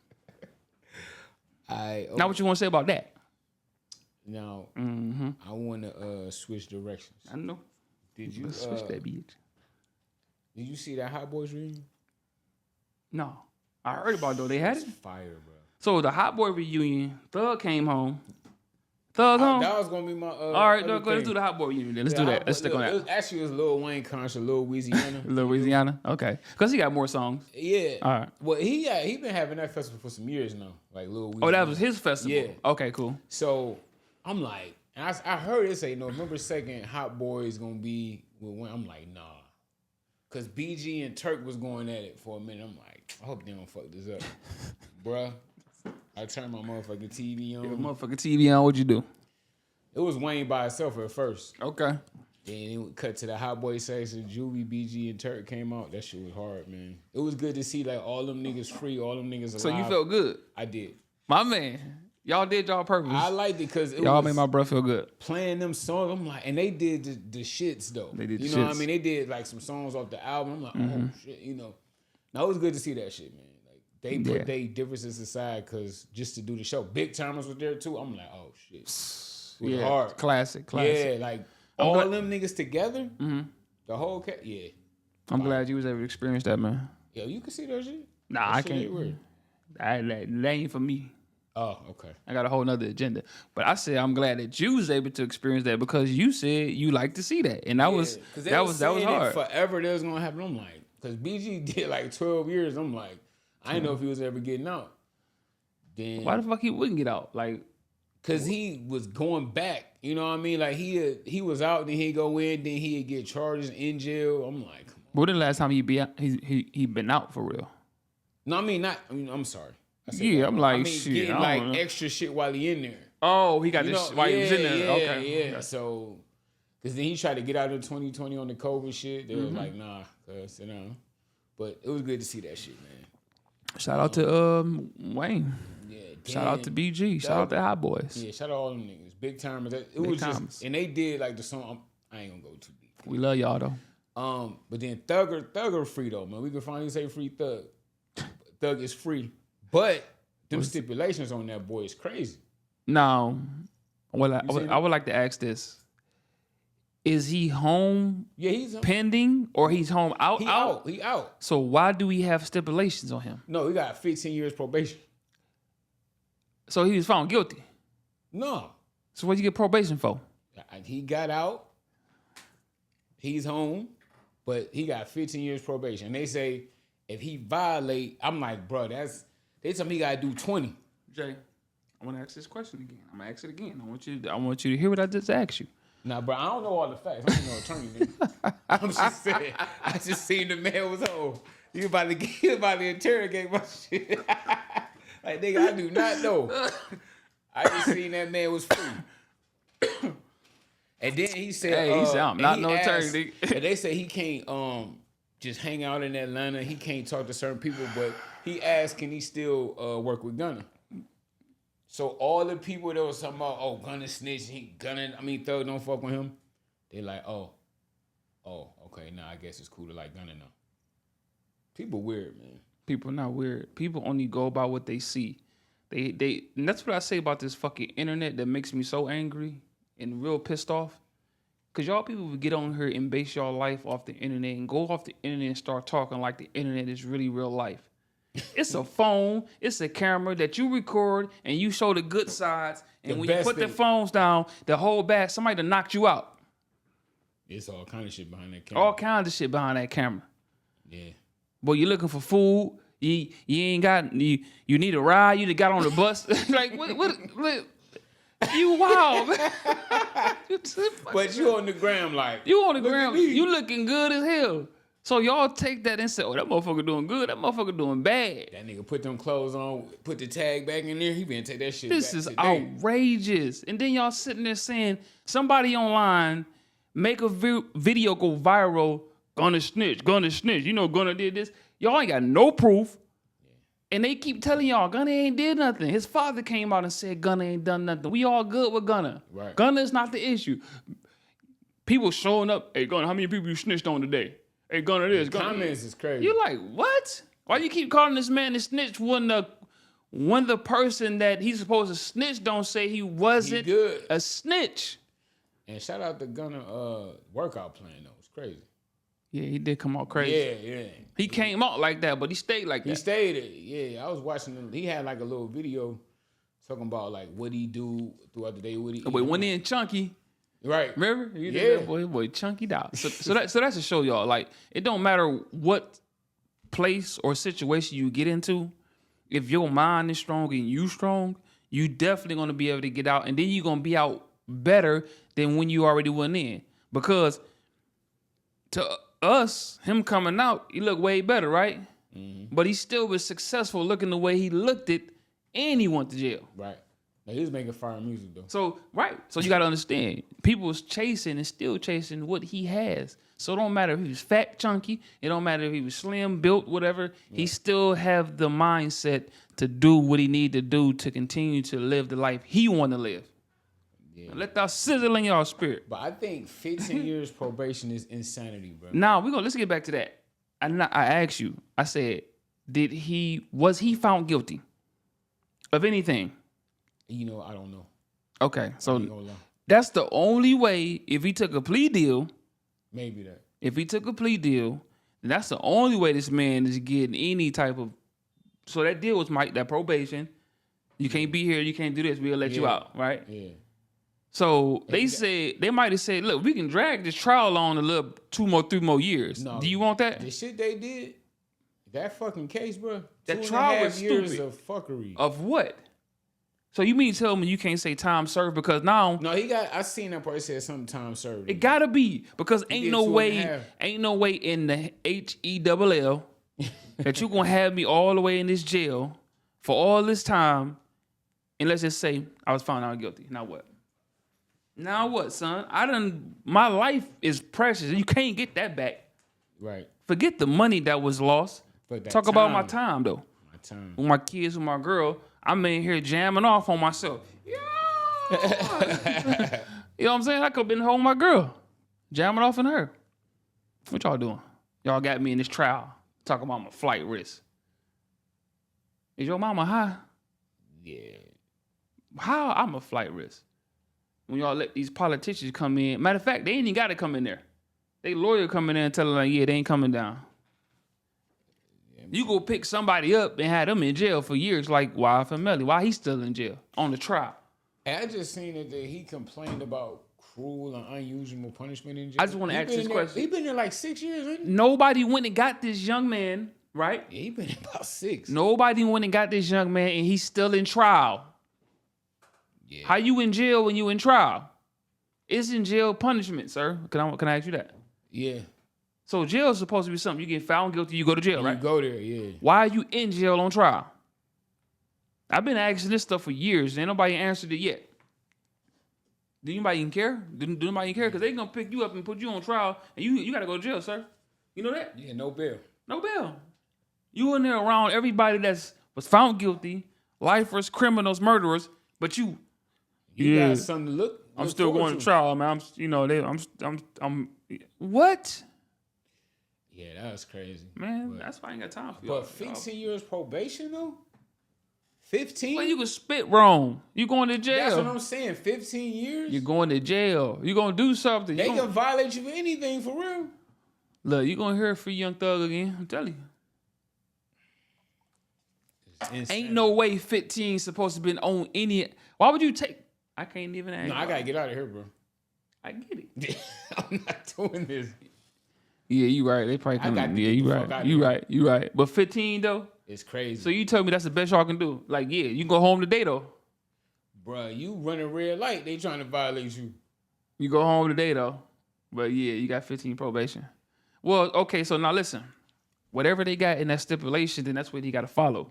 Now what you want to say about that? Now, I want to switch directions. I know. Did you switch that bitch? Did you see that Hot Boys reunion? No. I heard about it though. They had it. Fire, bro. So the Hot Boy reunion, Thug came home. Thug home? That was going to be my all right, no, let's do the Hot Boy reunion then. Let's do that. Let's stick on that. Actually, it was Lil Wayne concert, Lil Louisiana. Louisiana? Okay. Because he got more songs. Yeah. All right. Well, he been having that festival for some years now. Like Lil Louisiana. Oh, that was his festival? Yeah. Okay, cool. So, I'm like, and I heard it say November 2nd, Hot Boy is going to be with Wayne. I'm like, nah. Because BG and Turk was going at it for a minute. I'm like, I hope they don't fuck this up. Bruh, I turned my motherfucking TV on. Your motherfucking TV on, what'd you do? It was Wayne by itself at first. Okay. Then it cut to the Hot Boy section. Juvie, BG, and Turk came out. That shit was hard, man. It was good to see like all them niggas free, all them niggas alive. So you felt good? I did. My man, y'all did y'all purpose. I liked it because y'all made my breath feel good. Playing them songs, I'm like, and they did the shits though. They did the you know shits. what I mean? They did like some songs off the album. I'm like, oh shit, you know. Now it was good to see that shit, man. Like they put their differences aside because just to do the show. Big Timers was there too. I'm like, oh shit. It was hard. Classic. Yeah, like all them niggas together. The whole yeah. I'm glad you was able to experience that, man. Yo, you can see that shit? Nah, that I shit can't. ain't weird. That ain't for me. Oh, okay. I got a whole nother agenda. But I said I'm glad that you was able to experience that because you said you like to see that. And that was hard. Forever that was gonna happen. I'm like, because BG did like 12 years. I'm like, I didn't know if he was ever getting out. Then why the fuck he wouldn't get out? Like, cause he was going back. You know what I mean? Like he was out, then he'd go in, then he'd get charges in jail. I'm like, come on. When the last time he been out for real? No, I mean not. I mean, I'm sorry. Yeah, I'm like, shit. Getting like extra shit while he in there. Oh, he got this while he was in there. Yeah, okay. Yeah. So, because then he tried to get out in 2020 on the COVID shit. They was like, nah, cuz, you know. But it was good to see that shit, man. Shout out to Wayne. Yeah. Shout out to BG. Shout out to Hot Boys. Yeah, shout out all them niggas. Big Timers. It was just, and they did like the song. I ain't gonna go too deep. We love y'all though. But then Thugger free though, man. We can finally say free Thug. Thug is free. But them stipulations on that boy is crazy. Now, I would like to ask this. Is he home? Yeah, he's pending or he's home out? He out. So why do we have stipulations on him? No, he got 15 years probation. So he was found guilty? No. So what you get probation for? He got out. He's home, but he got 15 years probation. They say if he violate, I'm like, bro, they tell me he gotta do 20. Jay, I want to ask this question again. I'm gonna ask it again. I want you to hear what I just asked you. Nah, bro, I don't know all the facts. I ain't no attorney, nigga. I'm just saying. I just seen the man was home. You about to interrogate my shit. Like, nigga, I do not know. I just seen that man was free. And then he said, Hey, he said, I'm and not he no asked- attorney. And they say he can't just hang out in Atlanta. He can't talk to certain people, but he asked, can he still work with Gunna? So all the people that was talking about, oh, Gunna snitch, Thug don't fuck with him. They like, oh, okay, I guess it's cool to like Gunna now. People weird, man. People not weird. People only go by what they see. They and that's what I say about this fucking internet that makes me so angry and real pissed off. Cause y'all people would get on here and base y'all life off the internet and go off the internet and start talking like the internet is really real life. It's a phone, it's a camera that you record and you show the good sides. And when you put the phones down, the whole back, somebody done knocked you out. It's all kind of shit behind that camera. All kinds of shit behind that camera. Yeah. Boy, you looking for food. You ain't got you need a ride. You done got on the bus. Like what you wild, man. But you on the gram like You on the gram. You looking good as hell. So y'all take that and say, oh, that motherfucker doing good. That motherfucker doing bad. That nigga put them clothes on, put the tag back in there. He been take that shit. This back is today. outrageous. And then y'all sitting there saying somebody online make a video go viral. Gunna snitch. You know Gunna did this. Y'all ain't got no proof. And they keep telling y'all Gunna ain't did nothing. His father came out and said Gunna ain't done nothing. We all good with Gunna. Right. Gunna is not the issue. People showing up, hey Gunna, how many people you snitched on today? Hey Gunna this, Gunna. Comments is crazy. You're like, what? Why you keep calling this man a snitch when the person that he's supposed to snitch don't say he wasn't good. a snitch? And shout out to Gunna workout plan though. It's crazy. Yeah, he did come out crazy. Yeah. He came out like that, but he stayed like that. He stayed it. Yeah, I was watching him. He had like a little video talking about like what he do throughout the day. What he But went in chunky. Right. Remember? You did that boy chunkied out. So that's to show y'all, like, it don't matter what place or situation you get into, if your mind is strong and you strong, you definitely gonna be able to get out, and then you're gonna be out better than when you already went in. Because to us, him coming out, he looked way better, right? Mm-hmm. But he still was successful looking the way he looked it, and he went to jail. Right. Now, he was making fire music though. So you gotta understand, people was chasing and still chasing what he has. So it don't matter if he was fat, chunky. It don't matter if he was slim, built, whatever. Yeah. He still have the mindset to do what he need to do to continue to live the life he want to live. Yeah. Let that sizzle in y'all spirit. But I think 15 years probation is insanity, bro. Now let's get back to that. I asked you. I said, was he found guilty of anything? You know, I don't know. Okay, so that's the only way. If he took a plea deal, maybe that. If he took a plea deal, then that's the only way this man is getting any type of. So that deal was that probation. You can't be here. You can't do this. We'll let you out, right? Yeah. So they might have said, look, we can drag this trial on a little 3 more years. No, do you want that? The shit they did, that fucking case, bro. That trial was years stupid. Of fuckery. Of what? So you mean tell me you can't say time served because now? No, I seen that part. It said something time served. It gotta be because ain't no way in the HELL that you gonna have me all the way in this jail for all this time, and let's just say I was found out guilty. Now what? Now what, son? My life is precious. You can't get that back. Right. Forget the money that was lost. Talk about my time though. My time. With my kids, with my girl. I'm in here jamming off on myself. Yeah. You know what I'm saying? I could have been home with my girl. Jamming off on her. What y'all doing? Y'all got me in this trial. Talking about my flight risk. Is your mama high? Yeah. How I'm a flight risk? When y'all let these politicians come in. Matter of fact, they ain't even got to come in there. They lawyer come in there and tell them, like, yeah, they ain't coming down. You go pick somebody up and have them in jail for years, like YFML. Why he still in jail on the trial? And I just seen that he complained about cruel and unusual punishment in jail. I just want to ask this question. He been there like 6 years, ain't he? Nobody went and got this young man, right? Yeah, he been there about 6. Nobody went and got this young man, and he's still in trial. Yeah. How you in jail when you in trial? It's in jail punishment, sir. Can I ask you that? Yeah. So jail is supposed to be something. You get found guilty, you go to jail, right? You go there, yeah. Why are you in jail on trial? I've been asking this stuff for years. Ain't nobody answered it yet. Do anybody even care? Do anybody even care? Because they gonna pick you up and put you on trial, and you gotta go to jail, sir. You know that? Yeah, no bail. No bail. You in there around everybody was found guilty, lifers, criminals, murderers, but you got something to look. I'm still going to trial, man. I'm what? Yeah, that was crazy. Man, that's why I ain't got time for you. But 15 years probation though? 15? Well, you can spit wrong. You going to jail. That's what I'm saying. 15 years? You're going to jail. You're going to do something. They can violate you for anything, for real. Look, you're going to hear Free Young Thug again. I'm telling you. Ain't no way 15 supposed to be on any. Why would you take? I can't even ask. No, I got to get out of here, bro. I get it. I'm not doing this. Yeah, you right. They probably come. Yeah, you right. You right. But 15 though, it's crazy. So you tell me that's the best y'all can do? Like, yeah, you go home today though. Bruh, you run a red light, they trying to violate you. You go home today though, but yeah, you got 15 probation. Well, okay, so now listen, whatever they got in that stipulation, then that's what you got to follow.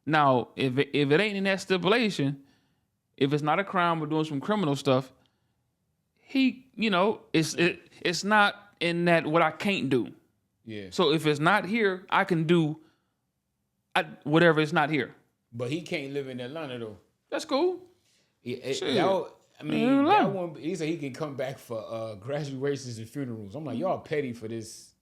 Now, if it ain't in that stipulation, if it's not a crime or doing some criminal stuff, it's not in that what I can't do. Yeah. So if it's not here, I can do whatever it's not here. But he can't live in Atlanta though. That's cool. That one. He said he can come back for graduations and funerals. I'm like, y'all petty for this.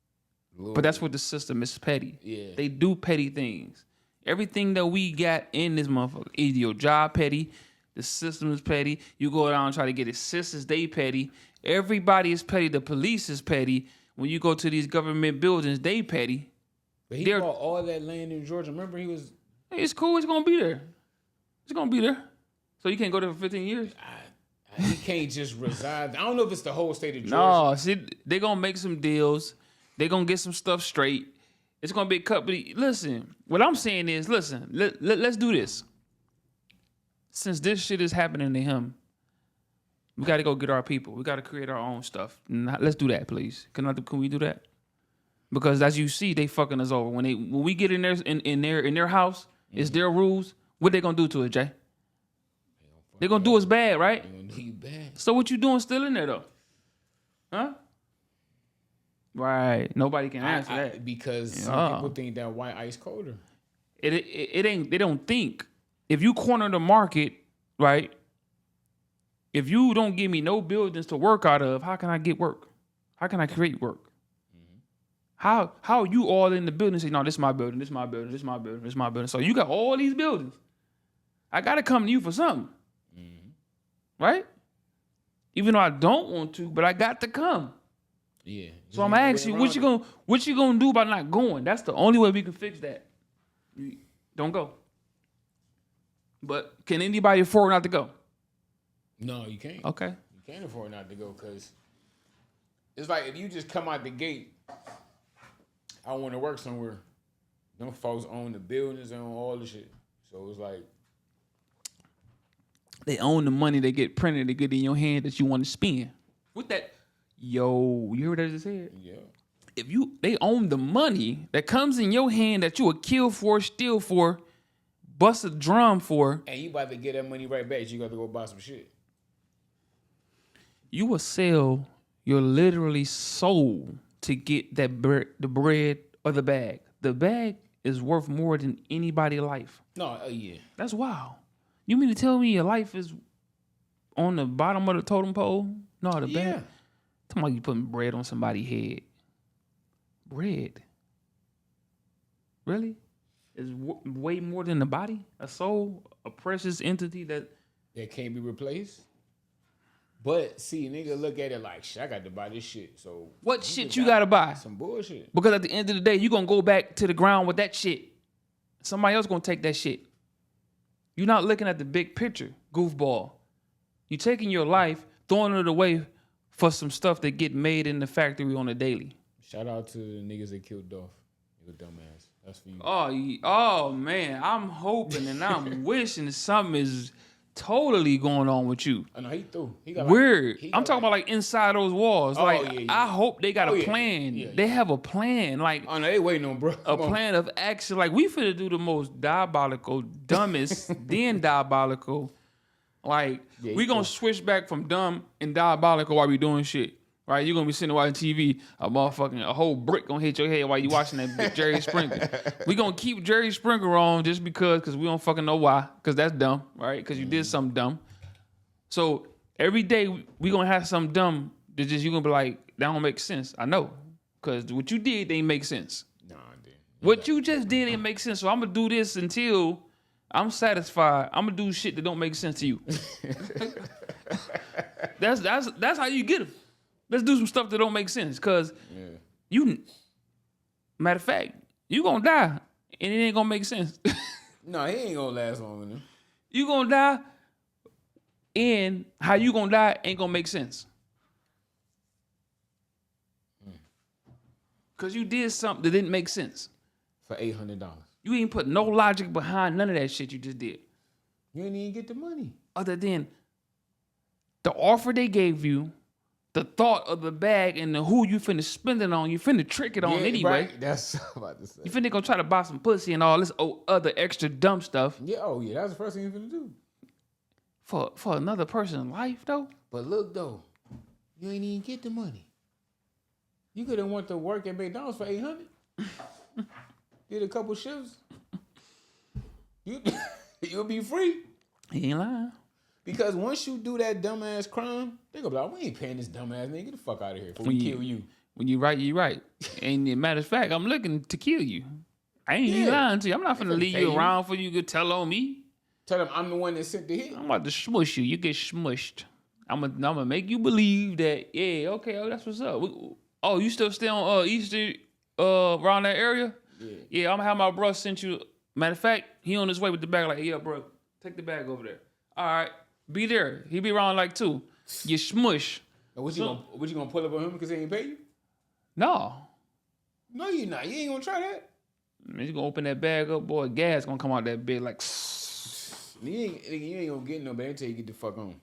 But that's what the system is, petty. Yeah. They do petty things. Everything that we got in this motherfucker, either your job petty, the system is petty. You go down and try to get assistance, they petty. Everybody is petty. The police is petty. When you go to these government buildings, they petty. But he bought all that land in Georgia. Remember, he was. Hey, it's cool. It's gonna be there. It's gonna be there. So you can't go there for 15 years. He can't just reside. I don't know if it's the whole state of Georgia. No, see, they gonna make some deals. They gonna get some stuff straight. It's gonna be a couple. Listen, what I'm saying is, listen. Let's do this. Since this shit is happening to him, we got to go get our people. We got to create our own stuff. Let's do that, please. Can we do that? Because as you see, they fucking us over. When we get in their house, it's their rules. What they gonna do to it, Jay? They gonna do us bad, right? They gonna do you bad. So what you doing still in there though? Huh? Right. Nobody can answer that because some people think that white ice colder. It ain't. They don't think. If you corner the market, right? If you don't give me no buildings to work out of, how can I get work? How can I create work? Mm-hmm. How you all in the building say, no, this is my building, this is my building, this is my building, this is my building. So you got all these buildings. I got to come to you for something. Mm-hmm. Right? Even though I don't want to, but I got to come. Yeah. So I'm asking you, what you gonna do about not going? That's the only way we can fix that. Don't go. But can anybody afford not to go? No, you can't. Okay. You can't afford not to go because it's like if you just come out the gate, I want to work somewhere. Them folks own the buildings and own all the shit. So it's like they own the money they get printed to get in your hand that you want to spend. With that, yo, you hear what I just said? Yeah. If they own the money that comes in your hand that you would kill for, steal for, bust a drum for, and you about to get that money right back, you got to go buy some shit. You will sell your literally soul to get that the bread or the bag. The bag is worth more than anybody's life. No, yeah. That's wild. You mean to tell me your life is on the bottom of the totem pole? No, the bag. Talking about you putting bread on somebody's head. Bread. Really? Is way more than the body? A soul? A precious entity that can't be replaced? But see, nigga look at it like, shit, I got to buy this shit. So what shit you gotta buy? Some bullshit. Because at the end of the day, you gonna go back to the ground with that shit. Somebody else gonna take that shit. You're not looking at the big picture, goofball. You taking your life, throwing it away for some stuff that get made in the factory on a daily. Shout out to the niggas that killed Dolph. You a dumbass. That's for you. Oh man, I'm hoping and I'm wishing something is totally going on with you. I know he threw. He got weird. I'm talking about like inside those walls. Yeah. I hope they got a plan. Yeah. They have a plan. Like, oh no, they waiting on bro. A plan of action. Like we finna do the most diabolical, dumbest, then diabolical. Like, Yeah, we you gonna cool. switch back from dumb and diabolical while we doing shit. Right? You're gonna be sitting watching TV, a whole brick gonna hit your head while you watching that Jerry Springer. We gonna keep Jerry Springer on just because we don't fucking know why. Because that's dumb, right? Because you did something dumb. So every day we gonna have something dumb that just you gonna be like, that don't make sense. I know. Because what you did didn't make sense. Nah, dude. What you just did didn't make sense. So I'm gonna do this until I'm satisfied. I'm gonna do shit that don't make sense to you. That's how you get them. Let's do some stuff that don't make sense. Cause matter of fact, you gonna die and it ain't gonna make sense. No, he ain't gonna last long enough. You gonna die and how you gonna die ain't gonna make sense. Cause you did something that didn't make sense. For $800. You ain't put no logic behind none of that shit you just did. You didn't even get the money. Other than the offer they gave you, the thought of the bag, and the who you finna spend it on, you finna trick it on anyway. Right? That's what I'm about to say. You finna go try to buy some pussy and all this other extra dumb stuff Yeah, that's the first thing you're finna do. for another person's life though. But look though, you ain't even get the money. You could have went to work at McDonald's for $800. Did a couple shifts. You'll be free. He ain't lying. Because once you do that dumbass crime, they gonna be like, we ain't paying this dumbass nigga. Get the fuck out of here before we kill you. When you right, you right. And as matter of fact, I'm looking to kill you. I ain't even lying to you. I'm not finna leave you around for you to tell on me. Tell them I'm the one that sent the hit. I'm about to smush you. You get smushed. I'm gonna make you believe that, yeah, okay, that's what's up. You still stay on Easter around that area? Yeah, I'm gonna have my bro send you. Matter of fact, he on his way with the bag, like, yeah, bro, take the bag over there. All right, be there. He be around like 2. You smush. What you gonna pull up on him because he ain't pay you? No. No, you're not. You ain't gonna try that. Man, you gonna open that bag up, boy, gas gonna come out that bit like. You ain't gonna get no bag until you get the fuck on.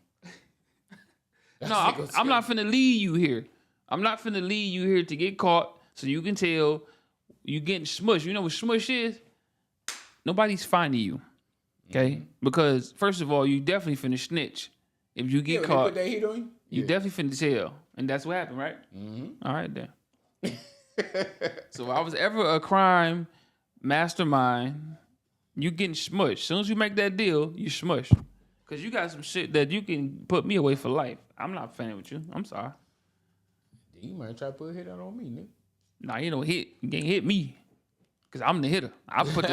No, I'm not finna leave you here. I'm not finna leave you here to get caught so you can tell you getting smushed. You know what smush is? Nobody's finding you. Okay? Because, first of all, you definitely finna snitch. If you get caught, put that heat on you definitely finna tell. And that's what happened, right? Mm-hmm. All right, then. So if I was ever a crime mastermind, you getting smushed. As soon as you make that deal, you smush. Because you got some shit that you can put me away for life. I'm not fanning with you. I'm sorry. You might try to put a hit out on me, nigga. Nah, you don't hit. You can't hit me. Cause I'm the hitter. I put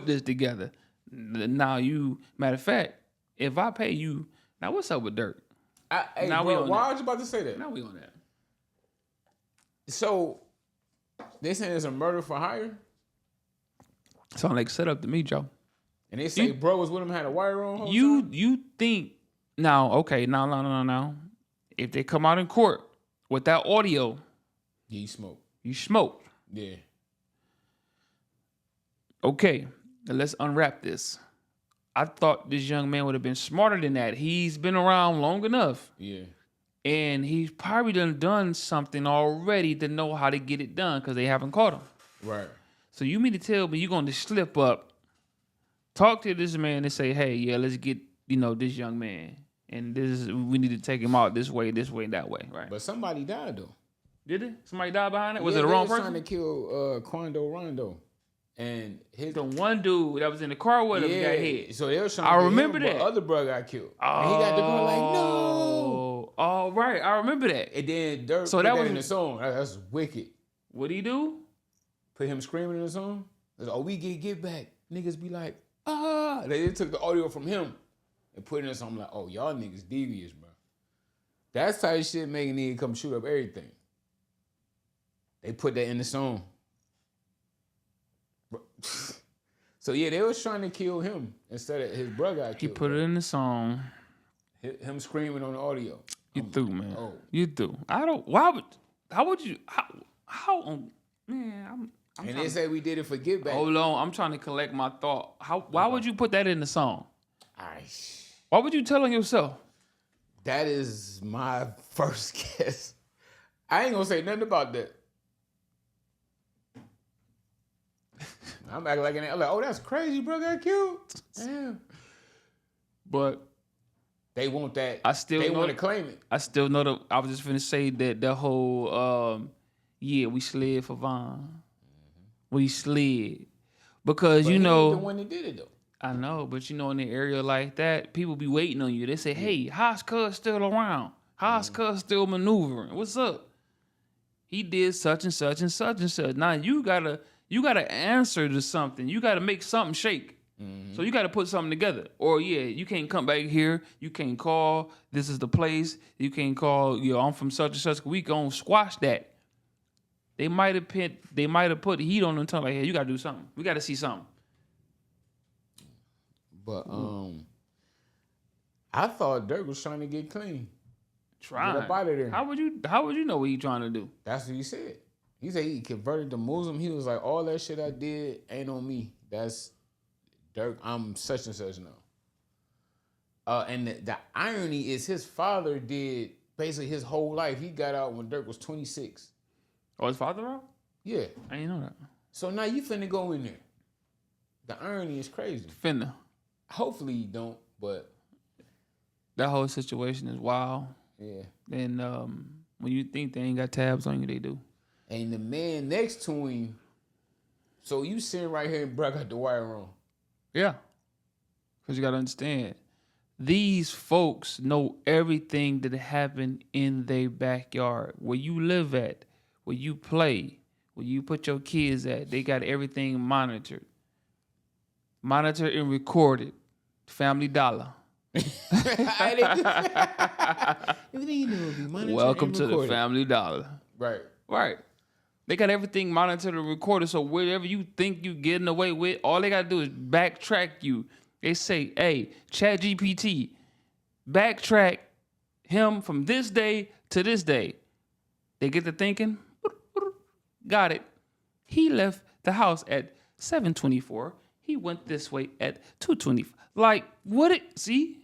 this together. Now you, matter of fact, if I pay you, now what's up with Dirk? Hey, now bro, why was you about to say that? Now we on that. So they saying it's a murder for hire? Sound like set up to me, Joe. And they say bro was with him, had a wire on. You think now? Okay, no. If they come out in court with that audio, yeah, you smoke. You smoke. Yeah. Okay, now let's unwrap this. I thought this young man would have been smarter than that. He's been around long enough. Yeah. And he's probably done something already to know how to get it done because they haven't caught him. Right. So you mean to tell me you're going to slip up, talk to this man and say, hey, yeah, let's get, this young man. And we need to take him out this way, that way, right? But somebody died, though. Did it? Somebody died behind it? Was it the wrong person? Trying to kill Quando Rondo. And the one dude that was in the car with him got hit. So they were trying to kill remember him, that. But other brother got killed. And he got the girl like, no. Oh, right. I remember that. And then Dirk put that in the song. That's wicked. What'd he do? Put him screaming in the song. We get back. Niggas be like, ah. They took the audio from him and put it in the song. I'm like, oh, y'all niggas devious, bro. That's type of shit making niggas come shoot up everything. They put that in the song. So yeah, they was trying to kill him instead of his brother got killed. He put it in the song. Him screaming on the audio. You threw, man. Oh. You threw. How would you, man, I'm and they say we did it for Get Back. Hold on, I'm trying to collect my thought. Why would you put that in the song? Why would you tell on yourself? That is my first guess. I ain't gonna say nothing about that. I'm acting like oh, that's crazy, bro, got killed. Damn. But They want that. I still they know- want to claim it. I still know I was just finna say that the whole we slid for Von. We slid. Because But you he know ain't the one that did it though. I know, but you know, in an area like that, people be waiting on you. They say, "Hey, how's Cuz still around? How's Cuz still maneuvering? What's up? He did such and such and such and such." Now you gotta answer to something. You gotta make something shake. So you gotta put something together. Or you can't come back here. You can't call. This is the place. You can't call. I'm from such and such. We gonna squash that. They might have put heat on them. Telling like, "Hey, you gotta do something. We gotta see something." But I thought Dirk was trying to get clean. Trying. Get up out of there. How would you know what he trying to do? That's what he said. He said he converted to Muslim. He was like, all that shit I did ain't on me. That's Dirk. I'm such and such now. And the irony is his father did basically his whole life. He got out when Dirk was 26. Oh, his father out? Yeah. I didn't know that. So now you finna go in there. The irony is crazy. Finna. Hopefully you don't, but That whole situation is wild. yeah. And when you think they ain't got tabs on you, they do. And the man next to him, so you sitting right here and bro got the wire on. Yeah. Because you got to understand, these folks know everything that happened in their backyard. Where you live at, where you play, where you put your kids at. They got everything monitored. Monitored and recorded. Family Dollar. Welcome to the Family Dollar. Right. Right. They got everything monitored and recorded, so whatever you think you getting away with, all they got to do is backtrack you. They say, hey, ChatGPT, backtrack him from this day to this day. They get to thinking, got it. He left the house at 7:24. He went this way at 2:20. Like, what it, see?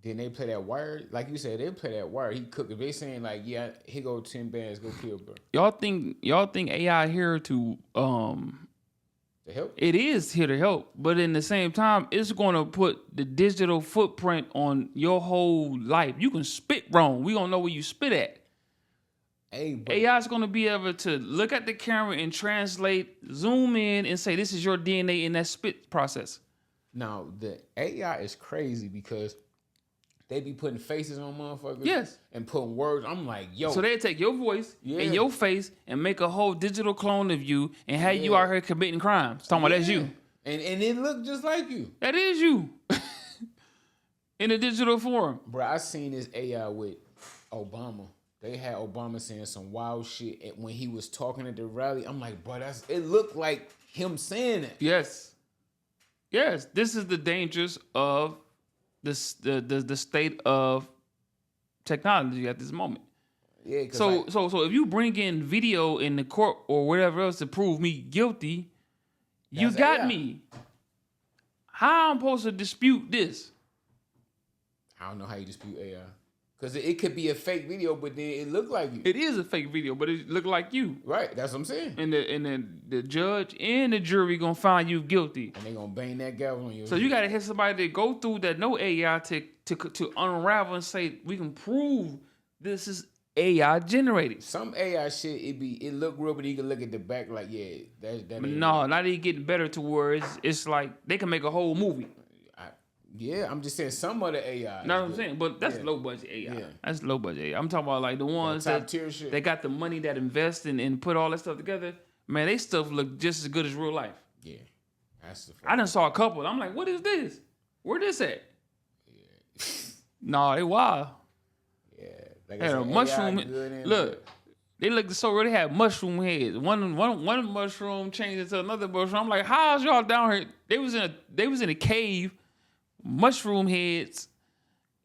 Then they play that wire, like you said, they play that wire. He cook. If they saying like, yeah, here go 10 bands, go kill, bro. Y'all think AI here to help? It is here to help, but in the same time, it's going to put the digital footprint on your whole life. You can spit wrong. We don't know where you spit at. Hey, but AI is going to be able to look at the camera and translate, zoom in, and say, this is your DNA in that spit process. Now, the AI is crazy because they be putting faces on motherfuckers. Yes. And putting words. I'm like, yo. So they take your voice and your face and make a whole digital clone of you and have you out here committing crimes. Talking about that's you. And it look just like you. That is you. In a digital form. Bro, I seen this AI with Obama. They had Obama saying some wild shit when he was talking at the rally. I'm like, bro, it looked like him saying it. Yes. Yes. This is the dangers of the state of technology at this moment. Yeah. So if you bring in video in the court or whatever else to prove me guilty, you got me. How I'm supposed to dispute this? I don't know how you dispute AI. Because it could be a fake video, but then it looked like you. It is a fake video, but it looked like you. Right, that's what I'm saying. And the judge and the jury gonna find you guilty. And they gonna bang that gavel on you. So you gotta have somebody to go through that no AI to unravel and say we can prove this is AI generated. Some AI shit, it look real, but you can look at the back like, yeah, that ain't no, real. now they getting better to where it's like they can make a whole movie. Yeah, I'm just saying some of the AI. Know what I'm saying? But that's low budget AI. Yeah. That's low budget AI. I'm talking about like the ones top tier shit. They got the money that invest and put all that stuff together. Man, they stuff look just as good as real life. Yeah. That's the I done saw a couple. I'm like, what is this? Where this at? Yeah. No, they wild. Yeah. Like had a mushroom. Look, they looked so real. They had mushroom heads. One mushroom changed into another mushroom. I'm like, how's y'all down here? They was in a cave. Mushroom heads,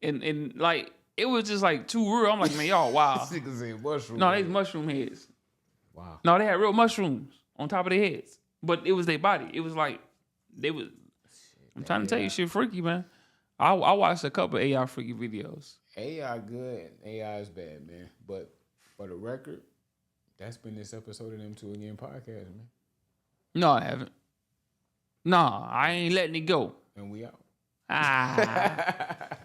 and like it was just like too real. I'm like, man, y'all wow. No, they mushroom heads. Wow. No, they had real mushrooms on top of their heads, but it was their body. It was like they was. I'm trying to tell you, shit freaky, man. I watched a couple of AI freaky videos. AI good, AI is bad, man. But for the record, that's been this episode of Them Two Again podcast, man. No, I haven't. Nah, I ain't letting it go. And we out. Ah.